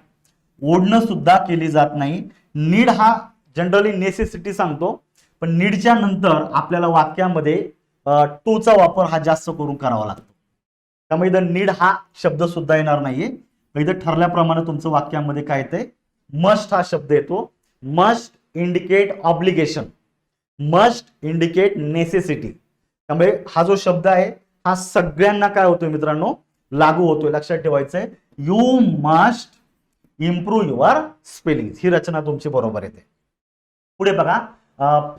ओढणं सुद्धा केली जात नाही. नीड हा जनरली नेसेसिटी सांगतो, पण नीडच्या नंतर आपल्याला वाक्यामध्ये टूचा वापर हा जास्त करून करावा लागतो. त्यामुळे इथं नीड हा शब्द सुद्धा येणार नाहीये. इथं ठरल्याप्रमाणे तुमचं वाक्यामध्ये काय येतंय, मस्ट हा शब्द येतो. Must indicate obligation, must indicate necessity. त्यामुळे हा जो शब्द आहे हा सगळ्यांना काय होतोय मित्रांनो, लागू होतोय. लक्षात ठेवायचंय, you must improve your spelling. ही रचना तुमची बरोबर येते. पुढे बघा,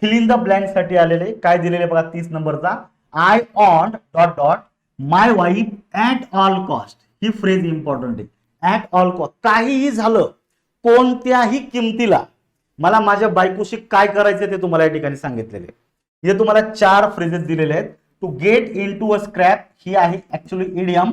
फिल इन द ब्लँक साठी आलेले काय दिलेले बघा 30 नंबरचा. I ऑन्ट dot dot my wife at all cost. He phrase important आहे. ऍट ऑल कॉस्ट, काहीही झालं कोणत्याही किमतीला मला माझ्या बायकोशी काय करायचं ते तुम्हाला या ठिकाणी सांगितलेले. हे तुम्हाला 4 फ्रेजेस दिलेले आहेत. To get into a scrap ही आहे actually idiom.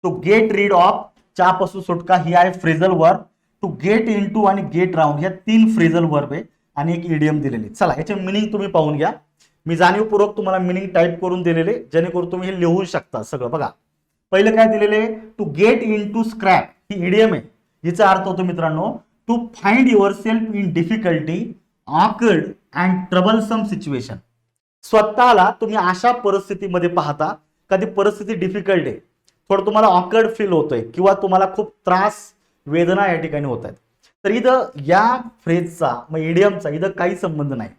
To get rid of, चापासून सुटका ही आहे phrasal verb. To get into आणि गेट राऊंड ह्या 3 फ्रेजल वर्ब आहे आणि एक इडियम दिलेली. चला याचे मिनिंग तुम्ही पाहून घ्या. मी जाणीवपूर्वक तुम्हाला मिनिंग टाईप करून दिलेले जेणेकरून तुम्ही हे लिहू शकता सगळं. बघा पहिलं काय दिलेले, to get into scrap ही इडियम आहे. हिचा अर्थ होतो मित्रांनो to find yourself in difficulty, awkward and troublesome situation. स्वतःला तुम्ही अशा परिस्थितीमध्ये पाहता कधी परिस्थिती डिफिकल्ट आहे, थोडं तुम्हाला ऑकवर्ड फील होतोय किंवा तुम्हाला खूप त्रास वेदना या ठिकाणी होत आहेत. तर इथं या फ्रेजचा मग इडियमचा इथं काही संबंध नाही.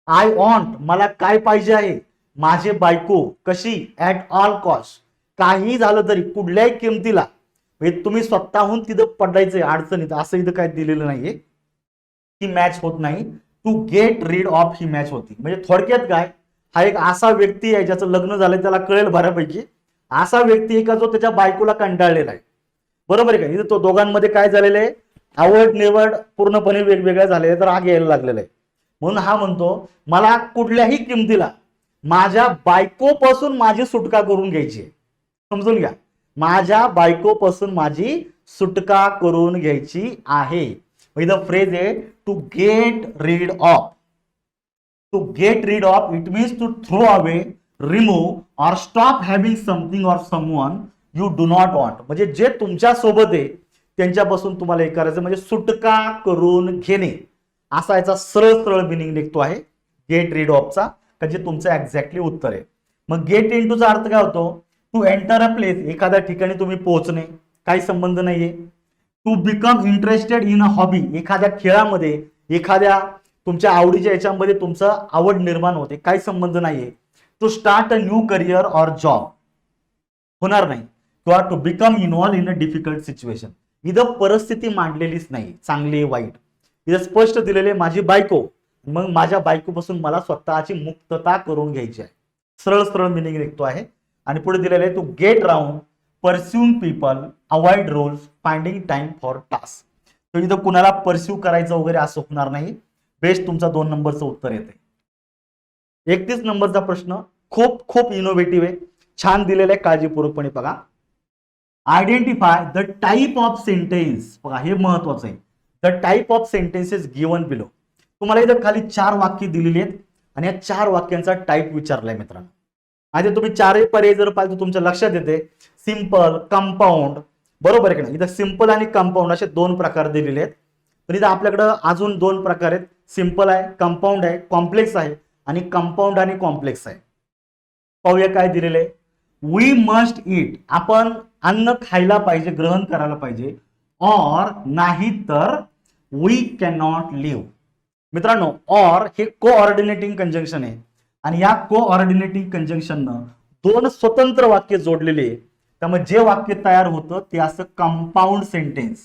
आय वॉन्ट मला काय पाहिजे आहे, माझे बायको कशी, ऍट ऑल कॉस्ट काही झालं तरी कुठल्याही किमतीला. तुम्ही स्वतःहून तिथं पडायचंय अडचणीत असं इथं काय दिलेलं नाहीये. ही मॅच होत नाही. टू गेट रीड ऑफ ही मॅच होती. म्हणजे थोडक्यात काय, हा एक असा व्यक्ती आहे ज्याचं लग्न झालंय त्याला कळेल बऱ्यापैकी. असा व्यक्ती आहे का जो त्याच्या बायकोला कंटाळलेला आहे. बरोबर आहे का. इथं तो दोघांमध्ये काय झालेलं आहे, आवड निवड पूर्णपणे वेगवेगळ्या झालेल्या तर राग यायला लागलेला आहे. म्हणून हा म्हणतो मला कुठल्याही किमतीला माझ्या बायकोपासून माझी सुटका करून घ्यायची आहे. समजून घ्या, माझ्या बायकोपासून माझी सुटका करून घ्यायची आहे. इथं फ्रेज आहे to get rid of. To get rid of it means to throw away, remove or stop having something or someone you do not want. म्हणजे जे तुमच्या सोबत आहे त्यांच्यापासून तुम्हाला हे करायचं, म्हणजे सुटका करून घेणे असा याचा सरळ सरळ मिनिंग निघतो आहे गेट रीड ऑफचा, का जे तुमचं एक्झॅक्टली उत्तर आहे. मग गेट इनटूचा अर्थ काय होतो? टू एंटर अ प्लेस, एखाद्या ठिकाणी तुम्ही पोहोचणे, काही संबंध नाहीये. To become interested in a hobby, एखाद्या खेळामध्ये, एखाद्या तुमच्या आवडीच्या याच्यामध्ये तुमचं आवड निर्माण होते, काही संबंध नाहीये. To start a new career or job, होणार नाही. किंवा to become involve in a difficult situation, इथं परिस्थिती मांडलेलीच नाही चांगली वाईट, इथं स्पष्ट दिलेले माझी बायको, मग माझ्या बायकोपासून मला स्वतःची मुक्तता करून घ्यायची आहे. सरळ सरळ मिनिंग निघतो आहे. आणि पुढे दिलेले आहे to get round, pursuing people, avoid rules, finding time for task. तर इथं कुणाला परस्यू करायचं वगैरे असं होणार नाही. बेस्ट तुमचा 2 नंबरचं उत्तर येते. 31 नंबरचा प्रश्न खूप खूप इनोव्हेटिव्ह आहे, छान दिलेला आहे, काळजीपूर्वकपणे बघा. Identify the type of sentence, बघा हे महत्वाचं आहे. The type of sentences given below. तुम्हाला इथं खाली 4 वाक्य दिलेली आहेत आणि या 4 वाक्यांचा टाइप विचारलाय मित्रांनो. आता तुम्ही 4ही पर्याय जर पाहिजे तर तुमच्या लक्षात येते सिंपल, कंपाऊंड, बरोबर आहे की नाही. इथं सिंपल आणि कंपाऊंड असे 2 प्रकार दिलेले आहेत. पण इथं आपल्याकडे अजून 2 प्रकार आहेत, सिंपल आहे, कंपाऊंड आहे, कॉम्प्लेक्स आहे आणि कंपाऊंड आणि कॉम्प्लेक्स आहे. पाहूया काय दिलेलं आहे. वी मस्ट ईट, आपण अन्न खायला पाहिजे, ग्रहण करायला पाहिजे. ऑर नाही तर वी कॅन नॉट लिव्ह. मित्रांनो ऑर हे कोऑर्डिनेटिंग कंजंक्शन आहे आणि या कोऑर्डिनेटिंग कंजंक्शननं 2 स्वतंत्र वाक्य जोडलेले आहे. त्यामुळे जे वाक्य तयार होतं ते असं कंपाऊंड सेंटेन्स.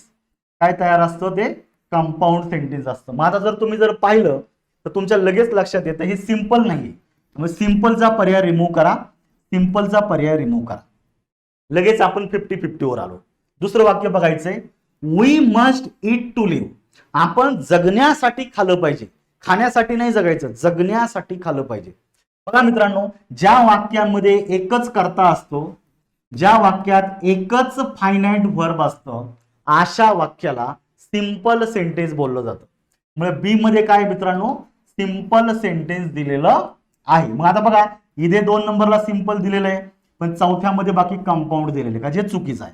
काय तयार असतं ते? कंपाऊंड सेंटेन्स असतं. मग आता जर तुम्ही जर पाहिलं तर तुमच्या लगेच लक्षात येतं हे सिंपल नाही. मग सिंपलचा पर्याय रिमूव्ह करा, सिंपलचा पर्याय रिमूव्ह करा. लगेच आपण 50-50 वर आलो. दुसरं वाक्य बघायचंय. We must eat to live, आपण जगण्यासाठी खाल्लं पाहिजे, खाण्यासाठी नाही जगायचं, जगण्यासाठी खाल्लं पाहिजे. बघा मित्रांनो, ज्या वाक्यामध्ये एकच कर्ता असतो, ज्या वाक्यात एकच फायनाइट व्हर्ब असतं, अशा वाक्याला सिंपल सेंटेन्स बोललं जातं. म्हणजे बी मध्ये काय मित्रांनो? सिंपल सेंटेन्स दिलेलं आहे. मग आता बघा इथे 2 नंबरला सिंपल दिलेलं आहे, पण 4थ्यामध्ये बाकी कंपाऊंड दिलेले का, जे चुकीचं आहे.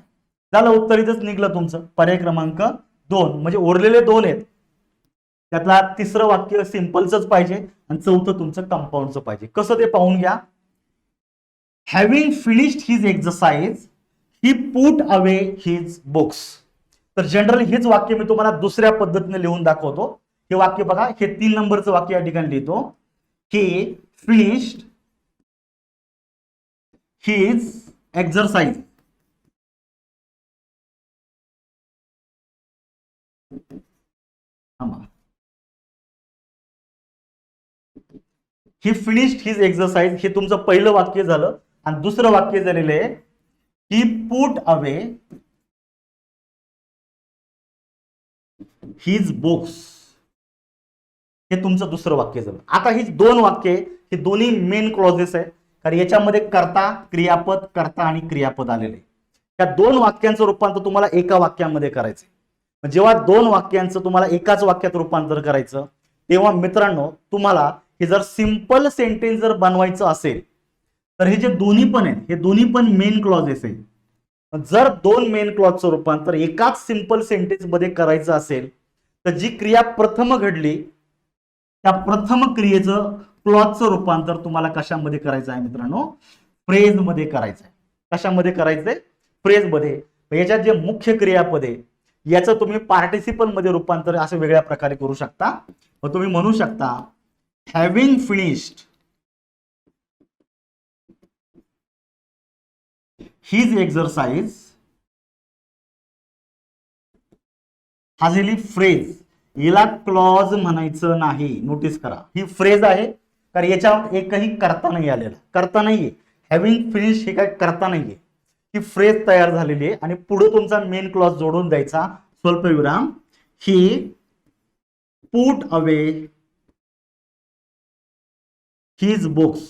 झालं, उत्तर इथंच निघलं तुमचं. पर्याय क्रमांक 2, म्हणजे उरलेले 2 आहेत, त्यातला 3रं वाक्य सिंपलच पाहिजे आणि 4थं तुमचं कंपाऊंडचं पाहिजे. कसं ते पाहून घ्या. हॅव्हिंग फिनिश्ड हिज एक्सरसाइज ही पुट अवे हिज बुक्स. तर जनरली हेच वाक्य मी तुम्हाला दुसऱ्या पद्धतीने लिहून दाखवतो. हे वाक्य बघा, हे 3 नंबरचं वाक्य या ठिकाणी लिहितो. ही फिनिश्ड हिज एक्सरसाइज, ही फिनिश्ड हिज एक्सरसाइज, हे तुमचं पहिलं वाक्य झालं. आणि दुसरं वाक्य झालेलं आहे ही पुट अवे हिज बुक्स, हे तुमचं दुसरं वाक्य झालं. आता ही 2 वाक्य हे दोन्ही मेन क्लॉजेस आहे, कारण याच्यामध्ये कर्ता, क्रियापद, कर्ता आणि क्रियापद आलेले. त्या 2 वाक्यांचं रूपांतर तुम्हाला एका वाक्यामध्ये करायचं. जेव्हा 2 वाक्यांचं तुम्हाला एकाच वाक्यात रूपांतर करायचं, तेव्हा मित्रांनो तुम्हाला हे जर सिंपल सेंटेन्स जर बनवायचं असेल तर हे जे दोन्ही पण आहेत, हे दोन्ही पण मेन क्लॉजेस आहेत. जर 2 मेन क्लॉजचं रूपांतर एकाच सिंपल सेंटेन्स मध्ये करायचं असेल तर जी क्रिया प्रथम घडली त्या प्रथम क्रियेचं क्लॉजचं रूपांतर तुम्हाला कशामध्ये करायचं आहे मित्रांनो? फ्रेज मध्ये करायचं आहे. कशामध्ये करायचंय? फ्रेज मध्ये. याच्यात जे मुख्य क्रियापद आहे याचं तुम्ही पार्टिसिपल मध्ये रूपांतर असं वेगळ्या प्रकारे करू शकता. मग तुम्ही म्हणू शकता हॅव्हिंग फिनिश्ड हिज एक्सरसाइज, हा झाली फ्रेज. हिला क्लॉज म्हणायचं नाही, नोटीस करा ही फ्रेज आहे, कारण याच्यावर एकही करता नाही आलेला, करता नाहीये. हॅव्हिंग फिनिश हे काय करता नाहीये, ही फ्रेज तयार झालेली आहे. आणि पुढे तुमचा मेन क्लॉज जोडून द्यायचा स्वल्पविराम, ही पुट अवे हिज बुक्स,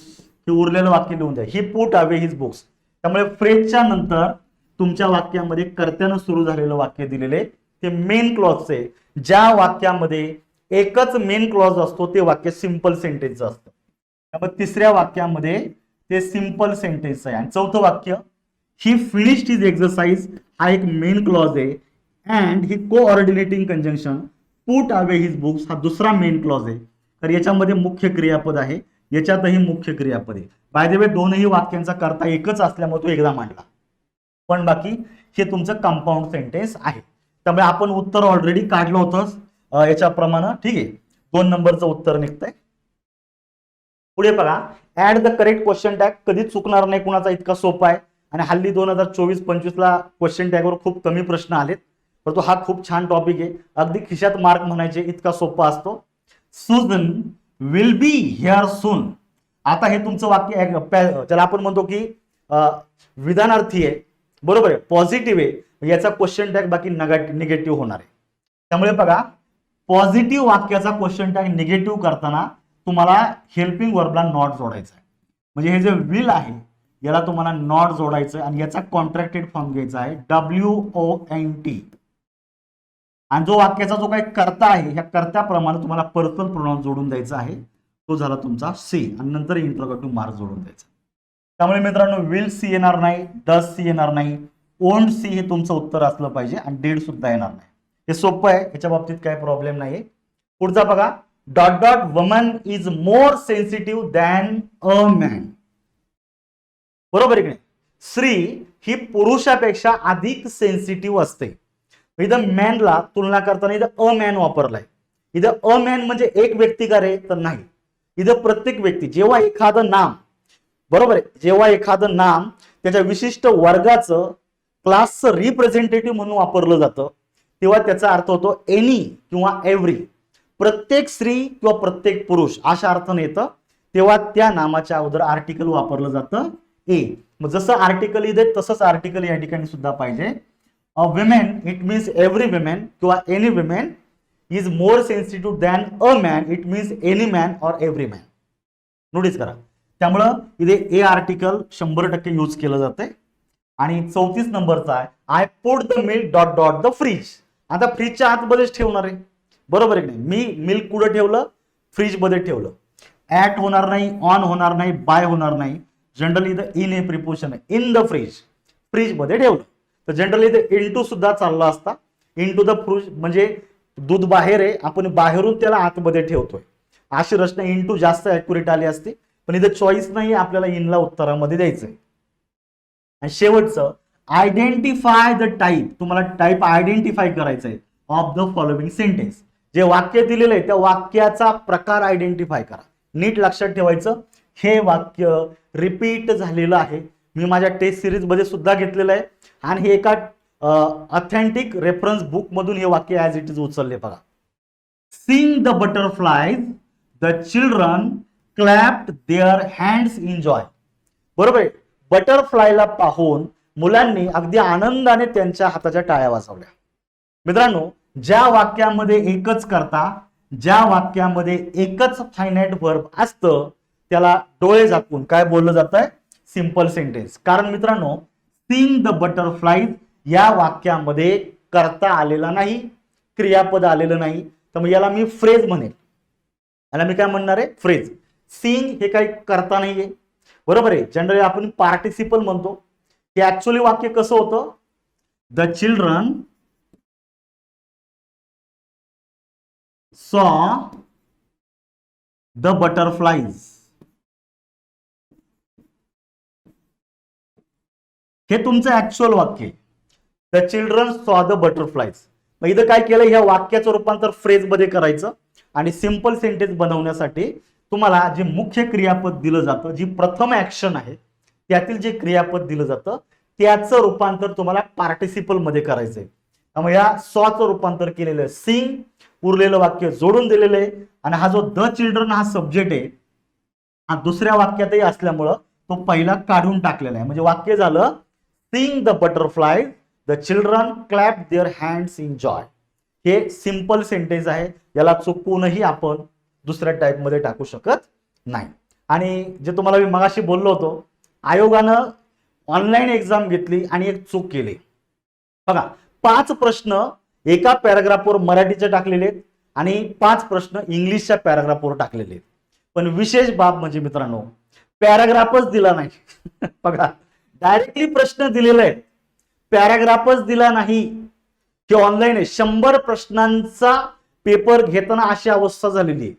हे उरलेलं वाक्य लिहून द्या. ही पुट अवे हिज बुक्स. त्यामुळे फ्रेजच्या नंतर तुमच्या वाक्यामध्ये कर्त्यानं सुरू झालेलं वाक्य दिलेले ते मेन क्लॉजचे. ज्या वाक्यामध्ये एकच मेन क्लॉज असतो, ते वाक्य सिंपल सेंटेन्स असतं. त्यामुळे तिसऱ्या वाक्यामध्ये ते सिंपल सेंटेन्स आहे. आणि चौथं वाक्य, ही फिनिश्ड हिज एक्सरसाइज, हा एक मेन क्लॉज आहे. And he coordinating conjunction put away his books, हा दुसरा मेन क्लॉज आहे. तर याच्यामध्ये मुख्य क्रियापद आहे, याच्यातही मुख्य क्रियापद आहे. बाय द वे दोनही वाक्यांचा करता एकच असल्यामुळे तो एकदा मांडला, पण बाकी हे तुमचं कंपाऊंड सेंटेन्स आहे. त्यामुळे आपण उत्तर ऑलरेडी काढलं होतं याच्याप्रमाणे. ठीक आहे, 2 नंबरचं उत्तर निघतंय. पुढे बघा, add the correct question tag. कधीच चुकणार नाही कुणाचा, इतका सोपा आहे. आणि हल्ली 2024-25 ला क्वेश्चन टॅगवर खूप कमी प्रश्न आलेत, परंतु हा खूप छान टॉपिक आहे. अगदी खिशात मार्क म्हणायचे इतका सोपा असतो. सुजन विल बी हिअर सून. आता हे तुमचं वाक्य ज्याला आपण म्हणतो की विधानार्थी आहे, बरोबर आहे, पॉझिटिव्ह आहे. याचा क्वेश्चन टॅग बाकी निगेटिव्ह होणार आहे. त्यामुळे बघा, पॉझिटिव्ह वाक्याचा क्वेश्चन टॅग निगेटिव्ह करताना तुम्हाला हेल्पिंग वर्बला नॉट जोडायचा आहे. म्हणजे हे जे विल आहे याला तुम्हाला नॉट जोडायचं आणि याचा कॉन्ट्रॅक्टेड फॉर्म घ्यायचा आहे WONT. आणि जो वाक्याचा जो काही कर्ता आहे, ह्या कर्त्याप्रमाणे तुम्हाला पर्सनल प्रोनाउन जोडून द्यायचा आहे. तो झाला तुमचा सी, आणि नंतर इंट्रोगेटिव्ह मार्क जोडून द्यायचा. त्यामुळे मित्रांनो, विल सी येणार नाही, डज सी येणार नाही, ओंट सी हे तुमचं उत्तर असलं पाहिजे, आणि डेड सुद्धा येणार नाही. हे सोपं आहे, याच्या बाबतीत काही प्रॉब्लेम नाही. पुढचा बघा, dot dot woman is more sensitive than a man. बरोबर आहे की नाही? स्त्री ही पुरुषापेक्षा अधिक सेन्सिटिव्ह असते. इथं मॅनला तुलना करताना इथं अ मॅन वापरलाय. इथं अ मॅन म्हणजे एक व्यक्ती का रे, तर नाही. इथं प्रत्येक व्यक्ती, जेव्हा एखादं नाम, बरोबर आहे, जेव्हा एखादं नाम त्याच्या विशिष्ट वर्गाचं, क्लासचं रिप्रेझेंटेटिव्ह म्हणून वापरलं जातं, तेव्हा त्याचा अर्थ होतो एनी किंवा एव्हरी. प्रत्येक स्त्री किंवा प्रत्येक पुरुष अशा अर्थाने येतं, तेव्हा त्या नामाच्या अगोदर आर्टिकल वापरलं जातं ए. मग जसं आर्टिकल इथे तसंच आर्टिकल या ठिकाणी सुद्धा पाहिजे. A women it means every women किंवा any women is more sensitive than a man it means any man or every man. Notice करा. त्यामुळं इथे ए आर्टिकल 100% यूज केलं जातंय. आणि 34 नंबरचा आहे, I put the milk dot dot the fridge. आता फ्रीजच्या आतमध्येच ठेवणार आहे, बरोबर आहे की नाही? मी मिल्क कुठं ठेवलं? फ्रीज मध्ये ठेवलं. ऍट होणार नाही, ऑन होणार नाही, बाय होणार नाही. जनरली इथं इन हे प्रिपोजिशन आहे, इन द फ्रीज, फ्रीज मध्ये ठेवलं. तर जनरली इथे इंटू सुद्धा चालला असता. इंटू द फ्रीज म्हणजे दूध बाहेर आहे, आपण बाहेरून त्याला आतमध्ये ठेवतोय, अशी रचना इंटू जास्त ऍक्युरेट आली असते. पण इथे चॉईस नाही, आपल्याला इनला उत्तरामध्ये द्यायचंय. आणि शेवटचं, आयडेंटिफाय द टाईप. तुम्हाला टाईप आयडेंटिफाय करायचंय ऑफ द फॉलोइंग सेंटेन्स. जे वाक्य दिलेलं आहे त्या वाक्याचा प्रकार आयडेंटिफाय करा. नीट लक्षात ठेवायचं, हे वाक्य रिपीट झालेलं आहे. मी माझ्या टेस्ट सिरीज मध्ये सुद्धा घेतलेलं आहे, आणि हे एका ऑथेंटिक रेफरन्स बुक मधून हे वाक्य ऍज इट इज उचलले बघा. Seeing the butterflies the children clapped their hands in joy. बरोबर आहे, बटरफ्लायला पाहून मुलांनी अगदी आनंदाने त्यांच्या हाताच्या टाळ्या वाजवल्या. मित्रांनो, ज्या वाक्यामध्ये एकच करता, ज्या वाक्यामध्ये एकच फायनाइट वर्ब असतं, त्याला डोळे झाकून काय बोललं जातंय? Simple sentence. कारण मित्रांनो, सीइंग द बटरफ्लाईज या वाक्यामध्ये करता आलेला नाही, क्रियापद आलेलं नाही. तर मग याला मी फ्रेज म्हणेल. याला मी काय म्हणणार आहे? फ्रेज. सीइंग हे काही करता नाहीये, बरोबर आहे. जनरली आपण पार्टिसिपल म्हणतो. हे ऍक्च्युअली वाक्य कसं होतं? द चिल्ड्रन सॉ द बटरफ्लाईज. हे तुमचं ऍक्च्युअल वाक्य. द चिल्ड्रन सॉ द बटरफ्लाईज. मग इथं काय केलं? ह्या वाक्याचं रूपांतर फ्रेज मध्ये करायचं, आणि सिंपल सेंटेन्स बनवण्यासाठी तुम्हाला जे मुख्य क्रियापद दिलं जातं, जी प्रथम ऍक्शन आहे त्यातील जे क्रियापद दिलं जातं त्याचं रूपांतर तुम्हाला पार्टिसिपल मध्ये करायचंय. त्यामुळे या सॉचं रूपांतर केलेलं आहे सीइंग, उरलेलं वाक्य जोडून दिलेलं आहे. आणि हा जो द चिल्ड्रन हा सब्जेक्ट आहे, हा दुसऱ्या वाक्यातही असल्यामुळं तो पहिला काढून टाकलेला आहे. म्हणजे वाक्य झालं seeing the butterfly the children clap their hands in joy. हे सिंपल सेंटेन्स आहे, याला चुकूनही आपण दुसऱ्या टाईप मध्ये टाकू शकत नाही. आणि जे तुम्हाला मी मगाशी बोललो होतो, आयोगानं ऑनलाईन एक्झाम घेतली आणि एक चूक केली. बघा, 5 प्रश्न एका पॅराग्राफवर मराठीचे टाकलेले आहेत, आणि 5 प्रश्न इंग्लिशच्या पॅराग्राफवर टाकलेले आहेत. पण विशेष बाब म्हणजे मित्रांनो, पॅराग्राफच दिला नाही. बघा, डायरेक्टली प्रश्न दिलेले आहेत, पॅराग्राफच दिला नाही. की ऑनलाईन आहे, 100 प्रश्नांचा पेपर घेताना अशी अवस्था झालेली आहे.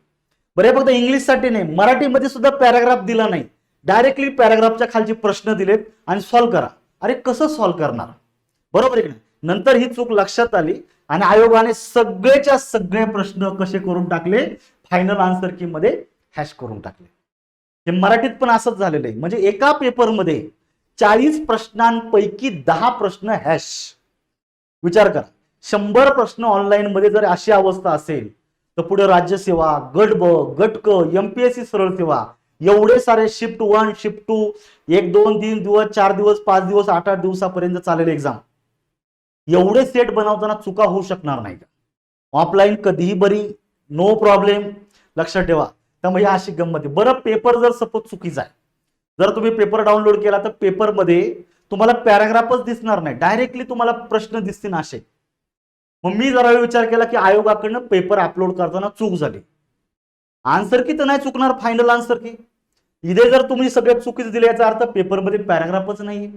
बरे फक्त इंग्लिशसाठी नाही, मराठीमध्ये सुद्धा पॅराग्राफ दिला नाही, डायरेक्टली पॅराग्राफच्या खालचे प्रश्न दिलेत आणि सॉल्व्ह करा. अरे कसं सॉल्व्ह करणार? बरोबर आहे की नाही? नंतर ही चूक लक्षात आली आणि आयोगाने सगळेच्या सगळे प्रश्न कसे करून टाकले, फायनल आन्सर की मध्ये हॅश करून टाकले. हे मराठीत पण असंच झालेलं आहे. म्हणजे एका पेपरमध्ये 40 प्रश्नांपैकी 10 प्रश्न हॅश. विचार करा, 100 प्रश्न ऑनलाईन मध्ये जर अशी अवस्था असेल तर पुढे राज्यसेवा, गट ब, गट क, एमपीएससी सरळ सेवा, एवढे सारे शिफ्ट 1, शिफ्ट 2, 1, 2, 3 दिवस, 4 दिवस, 5 दिवस, 8-8 दिवसापर्यंत चालेल एक्झाम. एवढे सेट बनवताना चुका होऊ शकणार नाही का? ऑफलाईन कधीही बरी, नो प्रॉब्लेम. लक्षात ठेवा. त्यामुळे अशी गंमत आहे. बरं, पेपर जर सपोज चुकीचा आहे, जर तुम्ही पेपर डाउनलोड केला तर पेपरमध्ये तुम्हाला पॅराग्राफच दिसणार नाही, डायरेक्टली तुम्हाला प्रश्न दिसतील असे. मग मी जरा विचार केला की आयोगाकडनं पेपर अपलोड करताना चूक झाली. आन्सर की तर नाही चुकणार, फायनल आन्सर की. इथे जर तुम्ही सगळ्यात चुकीच दिले याचा अर्थ पेपरमध्ये पॅराग्राफच नाहीये.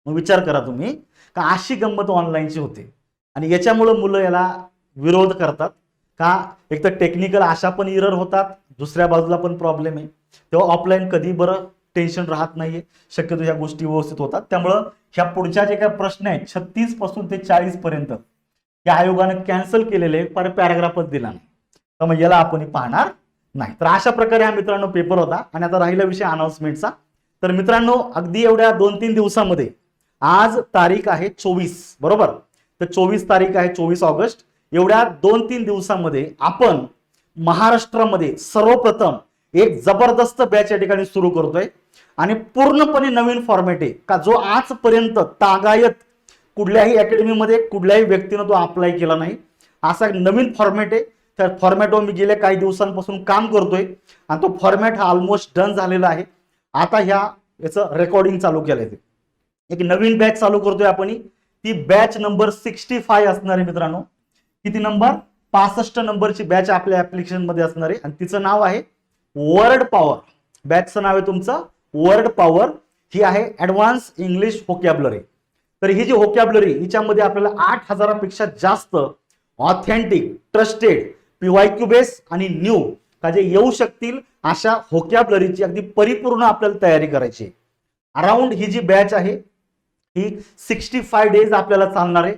मग विचार करा तुम्ही का अशी गंमत ऑनलाईनची होते. आणि याच्यामुळे मुलं याला विरोध करतात का? एक तर टेक्निकल अशा पण इरर होतात, दुसऱ्या बाजूला पण प्रॉब्लेम आहे. तेव्हा ऑफलाईन कधी बरं टेन्शन राहत नाहीये, शक्यतो ह्या गोष्टी व्यवस्थित होतात. त्यामुळं ह्या पुढच्या जे काही प्रश्न आहेत 36 पासून ते 40 पर्यंत या आयोगाने कॅन्सल केलेले पॅराग्राफच दिला नाही. त्यामुळे याला आपण पाहणार नाही. तर अशा प्रकारे हा मित्रांनो पेपर होता. आणि आता राहिला विषय अनाउन्समेंटचा. तर मित्रांनो, अगदी एवढ्या 2-3 दिवसामध्ये, आज तारीख आहे 24, बरोबर? तर 24 तारीख आहे, 24 ऑगस्ट. एवढ्या 2-3 दिवसामध्ये आपण महाराष्ट्रामध्ये सर्वप्रथम एक जबरदस्त बॅच या ठिकाणी सुरू करतोय. आणि पूर्णपणे नवीन फॉर्मॅट आहे का, जो आजपर्यंत तागायत कुठल्याही अकॅडमीमध्ये कुठल्याही व्यक्तीनं तो अप्लाय केला नाही. असा एक नवीन फॉर्मॅट आहे. त्या फॉर्मॅटवर मी गेल्या काही दिवसांपासून काम करतोय आणि तो फॉर्मॅट हा ऑलमोस्ट डन झालेला आहे. आता याचं रेकॉर्डिंग चालू केलंय. एक नवीन बॅच चालू करतोय आपण. ती बॅच नंबर 65 असणार आहे मित्रांनो. किती नंबर? 65 नंबरची बॅच आपल्या ऍप्लिकेशन मध्ये असणार आहे आणि तिचं नाव आहे वर्ड पॉवर. बॅचचं नाव आहे तुमचं वर्ड पॉवर. ही आहे ऍडव्हान्स इंग्लिश व्होकॅब्युलरी. तर ही जी व्होकॅब्युलरी, हिच्यामध्ये आपल्याला 8000पेक्षा जास्त ऑथेंटिक, ट्रस्टेड, पीवायक्यू बेस आणि न्यू का जे येऊ शकतील अशा व्होकॅब्युलरीची अगदी परिपूर्ण आपल्याला तयारी करायची. अराउंड ही जी बॅच आहे ही 65 डेज आपल्याला चालणार आहे.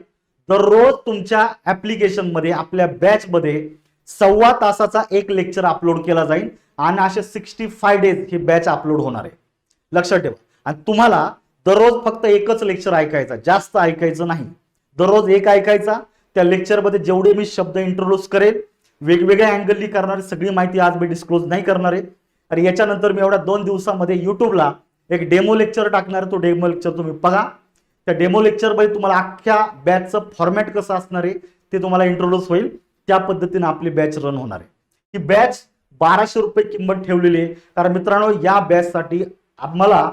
दररोज तुमच्या ऍप्लिकेशन मध्ये, आपल्या बॅच मध्ये 1.25 तासाचा एक लेक्चर अपलोड केला जाईल आणि असे 65 डेज ही बॅच अपलोड होणार आहे. लक्षात ठेवा. आणि तुम्हाला दररोज फक्त एकच लेक्चर ऐकायचा, जास्त ऐकायचं नाही. दररोज एक ऐकायचा. त्या लेक्चरमध्ये जेवढे मी शब्द इंट्रोड्यूस करेल, वेगवेगळ्या अँगलनी करणारी सगळी माहिती आज मी डिस्क्लोज नाही करणार आहे. आणि याच्यानंतर मी एवढ्या 2 दिवसामध्ये युट्यूबला एक डेमो लेक्चर टाकणार. तो डेमो लेक्चर तुम्ही बघा. त्या डेमो लेक्चरमध्ये तुम्हाला अख्ख्या बॅचचं फॉर्मॅट कसं असणार आहे ते तुम्हाला इंट्रोड्यूस होईल. त्या पद्धतीने आपली बॅच रन होणार आहे. ही बॅच 1200 रुपये किंमत ठेवलेली आहे. कारण मित्रांनो, या बॅचसाठी आम्हाला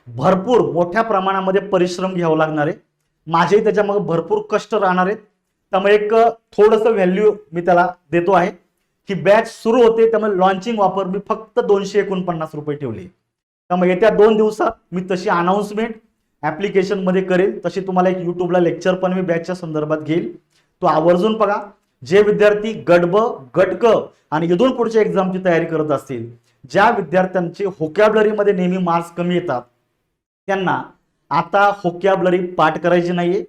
भरपूर मोठ्या प्रमाणामध्ये परिश्रम घ्यावा लागणार आहे. माझेही त्याच्यामध्ये भरपूर कष्ट राहणार आहेत. त्यामुळे एक थोडंसं व्हॅल्यू मी त्याला देतो आहे. ही बॅच सुरू होते, त्यामुळे लॉन्चिंग ऑफर मी फक्त 249 रुपये ठेवली. त्यामुळे येत्या 2 दिवसात मी तशी अनाउन्समेंट ऍप्लिकेशन मध्ये करेल. तशी तुम्हाला एक युट्यूबला लेक्चर पण मी बॅचच्या संदर्भात घेईल. तो आवर्जून बघा. जे विद्यार्थी गट ब, गट क आणि इथून पुढच्या एक्झामची तयारी करत असतील, ज्या विद्यार्थ्यांचे व्होकॅब्युलरीमध्ये नेहमी मार्क्स कमी येतात, त्यांना आता व्होकॅब्युलरी पाठ करायची नाहीये.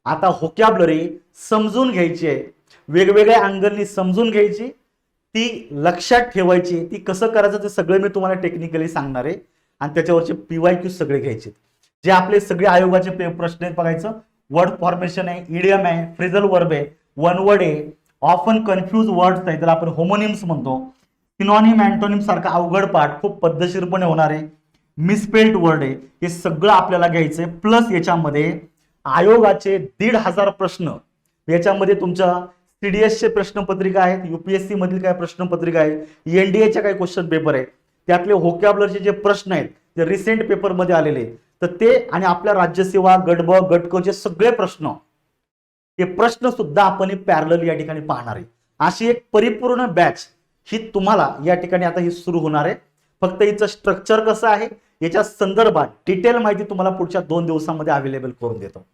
आता व्होकॅब्युलरी समजून घ्यायची आहे, वेगवेगळ्या अँगलनी समजून घ्यायची, ती लक्षात ठेवायची. ती कसं करायचं ते सगळे मी तुम्हाला टेक्निकली सांगणार आहे. आणि त्याच्यावरचे पीवायक्यू सगळे घ्यायचे. जे आपले सगळे आयोगाचे प्रश्न आहेत बघायचं. वर्ड फॉर्मेशन आहे, इडियम आहे, फ्रेझल वर्ब आहे, वन वर्ड आहे, ऑफन कन्फ्यूज वर्ड्स आहे, त्याला आपण होमोनिम्स म्हणतो, सिनॉनिम, अँटोनिम सारखा अवघड पाठ खूप पद्धतशीरपणे होणार आहे, मिसस्पेल्ड वर्ड आहे, हे सगळं आपल्याला घ्यायचंय. प्लस याच्यामध्ये आयोगाचे 1,500 प्रश्न, याच्यामध्ये तुमच्या सीडीएसचे प्रश्नपत्रिका आहेत, युपीएससी मधील काय प्रश्नपत्रिका आहे, एनडीएच्या काही क्वेश्चन पेपर आहे, त्यातले व्होकॅब्युलरीचे जे प्रश्न आहेत जे रिसेंट पेपरमध्ये आलेले, तर ते आणि आपल्या राज्यसेवा, गट ब, गट क चे सगळे प्रश्न, हे प्रश्न सुद्धा आपण पॅरलल या ठिकाणी पाहणार आहे. अशी एक परिपूर्ण बॅच ही तुम्हाला या ठिकाणी आता ही सुरू होणार आहे. फक्त हिचं स्ट्रक्चर कसं आहे याच्या संदर्भात डिटेल माहिती तुम्हाला पुढच्या 2 दिवसांमध्ये अवेलेबल करून देतो.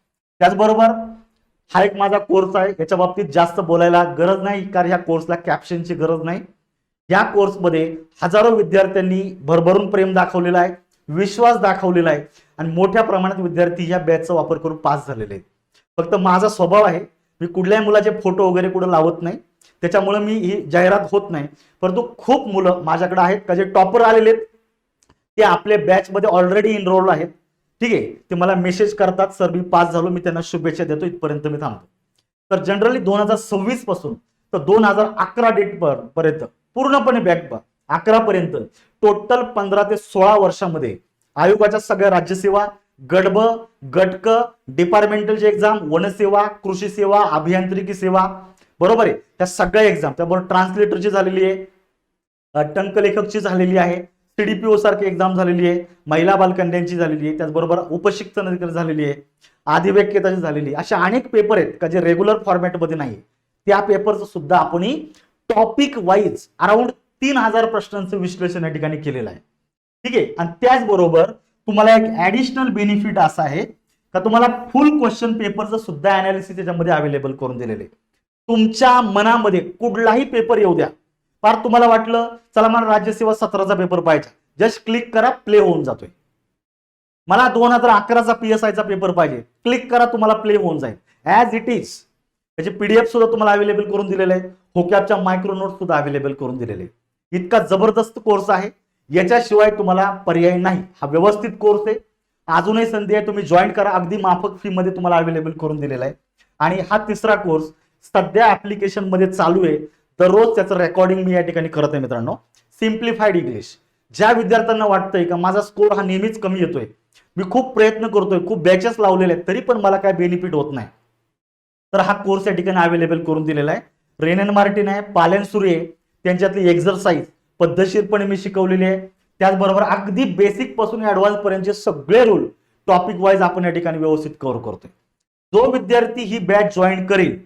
त्याचबरोबर हा एक माझा कोर्स आहे, याच्या बाबतीत जास्त बोलायला गरज नाही, कारण ह्या कोर्सला कॅप्शनची गरज नाही. या कोर्समध्ये हजारो विद्यार्थ्यांनी भरभरून प्रेम दाखवलेला आहे, विश्वास दाखवलेला आहे आणि मोठ्या प्रमाणात विद्यार्थी या बॅचचा वापर करून पास झालेले आहेत. फक्त माझा स्वभाव आहे, मी कुठल्याही मुलाचे फोटो वगैरे कुठं लावत नाही, त्याच्यामुळे मी ही जाहिरात होत नाही. परंतु खूप मुलं माझ्याकडे आहेत का जे टॉपर आलेले आहेत, ते आपल्या बॅचमध्ये ऑलरेडी इनरोल आहेत. ठीक आहे, ते मला मेसेज करतात, सर मी पास झालो, मी त्यांना शुभेच्छा देतो, इथपर्यंत मी थांबतो. तर जनरली 2026 पासून तर 2011 डेट पर्यंत पूर्णपणे बॅक 11 पर्यंत टोटल 15 ते 16 वर्षामध्ये आयोगाच्या सगळ्या राज्यसेवा, गडब, गटक, डिपार्टमेंटलची एक्झाम, वनसेवा, कृषी सेवा, अभियांत्रिकी सेवा, बरोबर आहे, त्या सगळ्या एक्झाम, त्याबरोबर ट्रान्सलेटरची झालेली आहे, टंकलेखकची झालेली आहे, सीडीपीओ सारखी एक्झाम झालेली आहे, महिला बालकल्याणची झालेली आहे, त्याचबरोबर उपशिक्षण झालेली आहे, अधिव्यक्यताची झालेली आहे. अशा अनेक पेपर आहेत का जे रेग्युलर फॉर्मॅटमध्ये नाही. त्या पेपरचं सुद्धा आपण टॉपिक वाईज अराउंड 3000 प्रश्नांचं विश्लेषण या ठिकाणी केलेलं आहे. ठीक आहे, आणि त्याचबरोबर तुम्हाला एक ऍडिशनल बेनिफिट असा आहे का तुम्हाला फुल क्वेश्चन पेपरचं सुद्धा अनालिसिस त्याच्यामध्ये अवेलेबल करून दिलेलं आहे. तुमच्या मनामध्ये कुठलाही पेपर येऊ द्या, फार तुम्हाला वाटलं चला मला राज्यसेवा 17चा पेपर पाहिजे, जस्ट क्लिक करा, प्ले होऊन जातोय. मला 2011चा PSIचा पेपर पाहिजे, क्लिक करा, तुम्हाला प्ले होऊन जाईल ऍज इट इज. त्याची PDF सुद्धा तुम्हाला अवेलेबल करून दिलेलं आहे, होकॅपच्या मायक्रो नोट्स सुद्धा अवेलेबल करून दिलेले आहे. इतका जबरदस्त कोर्स आहे, याच्याशिवाय तुम्हाला पर्याय नाही. हा व्यवस्थित कोर्स आहे, अजूनही संधी आहे, तुम्ही जॉईन करा, अगदी माफक फी मध्ये तुम्हाला अवेलेबल करून दिलेला आहे. आणि हा तिसरा कोर्स सध्या ऍप्लिकेशन मध्ये चालू आहे, दररोज त्याचं रेकॉर्डिंग मी या ठिकाणी करत आहे मित्रांनो. सिम्प्लिफाईड इंग्लिश, ज्या विद्यार्थ्यांना वाटतंय का माझा स्कोर हा नेहमीच कमी येतोय, मी खूप प्रयत्न करतोय, खूप बॅचेस लावलेले आहेत, तरी पण मला काय बेनिफिट होत नाही, तर हा कोर्स या ठिकाणी अवेलेबल करून दिलेला आहे. रेनन मार्टिन आहे, पालन सुरे आहे, त्यांच्यातली एक्झरसाइज पद्धतशीरपणे मी शिकवलेली आहे. त्याचबरोबर अगदी बेसिक पासून ऍडव्हान्स पर्यंतचे सगळे रूल टॉपिक वाईज आपण या ठिकाणी व्यवस्थित कव्हर करतोय. जो विद्यार्थी ही बॅच जॉईन करेल,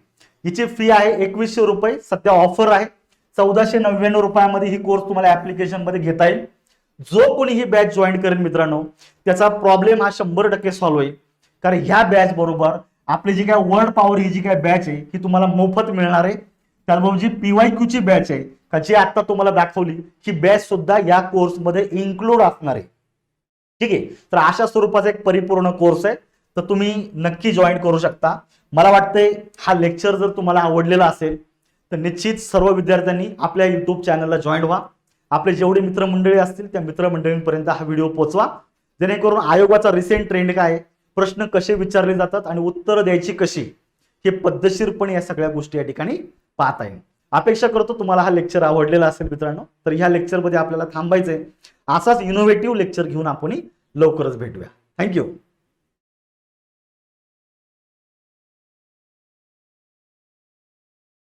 हिची फी आहे 2100 रुपये, सध्या ऑफर आहे 1499 रुपयामध्ये ही कोर्स तुम्हाला ऍप्लिकेशन मध्ये घेता येईल. जो कोणी ही बॅच जॉईन करेल मित्रांनो, त्याचा प्रॉब्लेम हा 100% सॉल्व्ह होईल. कारण ह्या बॅच बरोबर आपली जी काय वर्ल्ड पॉवर ही जी काय बॅच आहे ही तुम्हाला मोफत मिळणार आहे. त्याचबरोबर जी PYQ ची बॅच आहे का जी आता तुम्हाला दाखवली, ही बॅच सुद्धा या कोर्समध्ये इन्क्लूड असणार आहे. ठीक आहे, तर अशा स्वरूपाचा एक परिपूर्ण कोर्स आहे, तर तुम्ही नक्की जॉईन करू शकता. मला वाटतंय हा लेक्चर जर तुम्हाला आवडलेला असेल तर निश्चित सर्व विद्यार्थ्यांनी आपल्या YouTube चॅनलला जॉईन व्हा. आपले जेवढे मित्रमंडळी असतील त्या मित्रमंडळींपर्यंत हा व्हिडिओ पोहोचवा, जेणेकरून आयोगाचा रिसेंट ट्रेंड काय, प्रश्न कसे विचारले जातात आणि उत्तर द्यायची कशी, हे पद्धतशीरपणे या सगळ्या गोष्टी या ठिकाणी पाहता येईल. अपेक्षा करतो तुम्हाला हा लेक्चर आवडलेला असेल मित्रांनो. तर ह्या लेक्चरमध्ये आपल्याला थांबायचंय. असाच इनोव्हेटिव्ह लेक्चर घेऊन आपण लवकरच भेटूया. थँक्यू.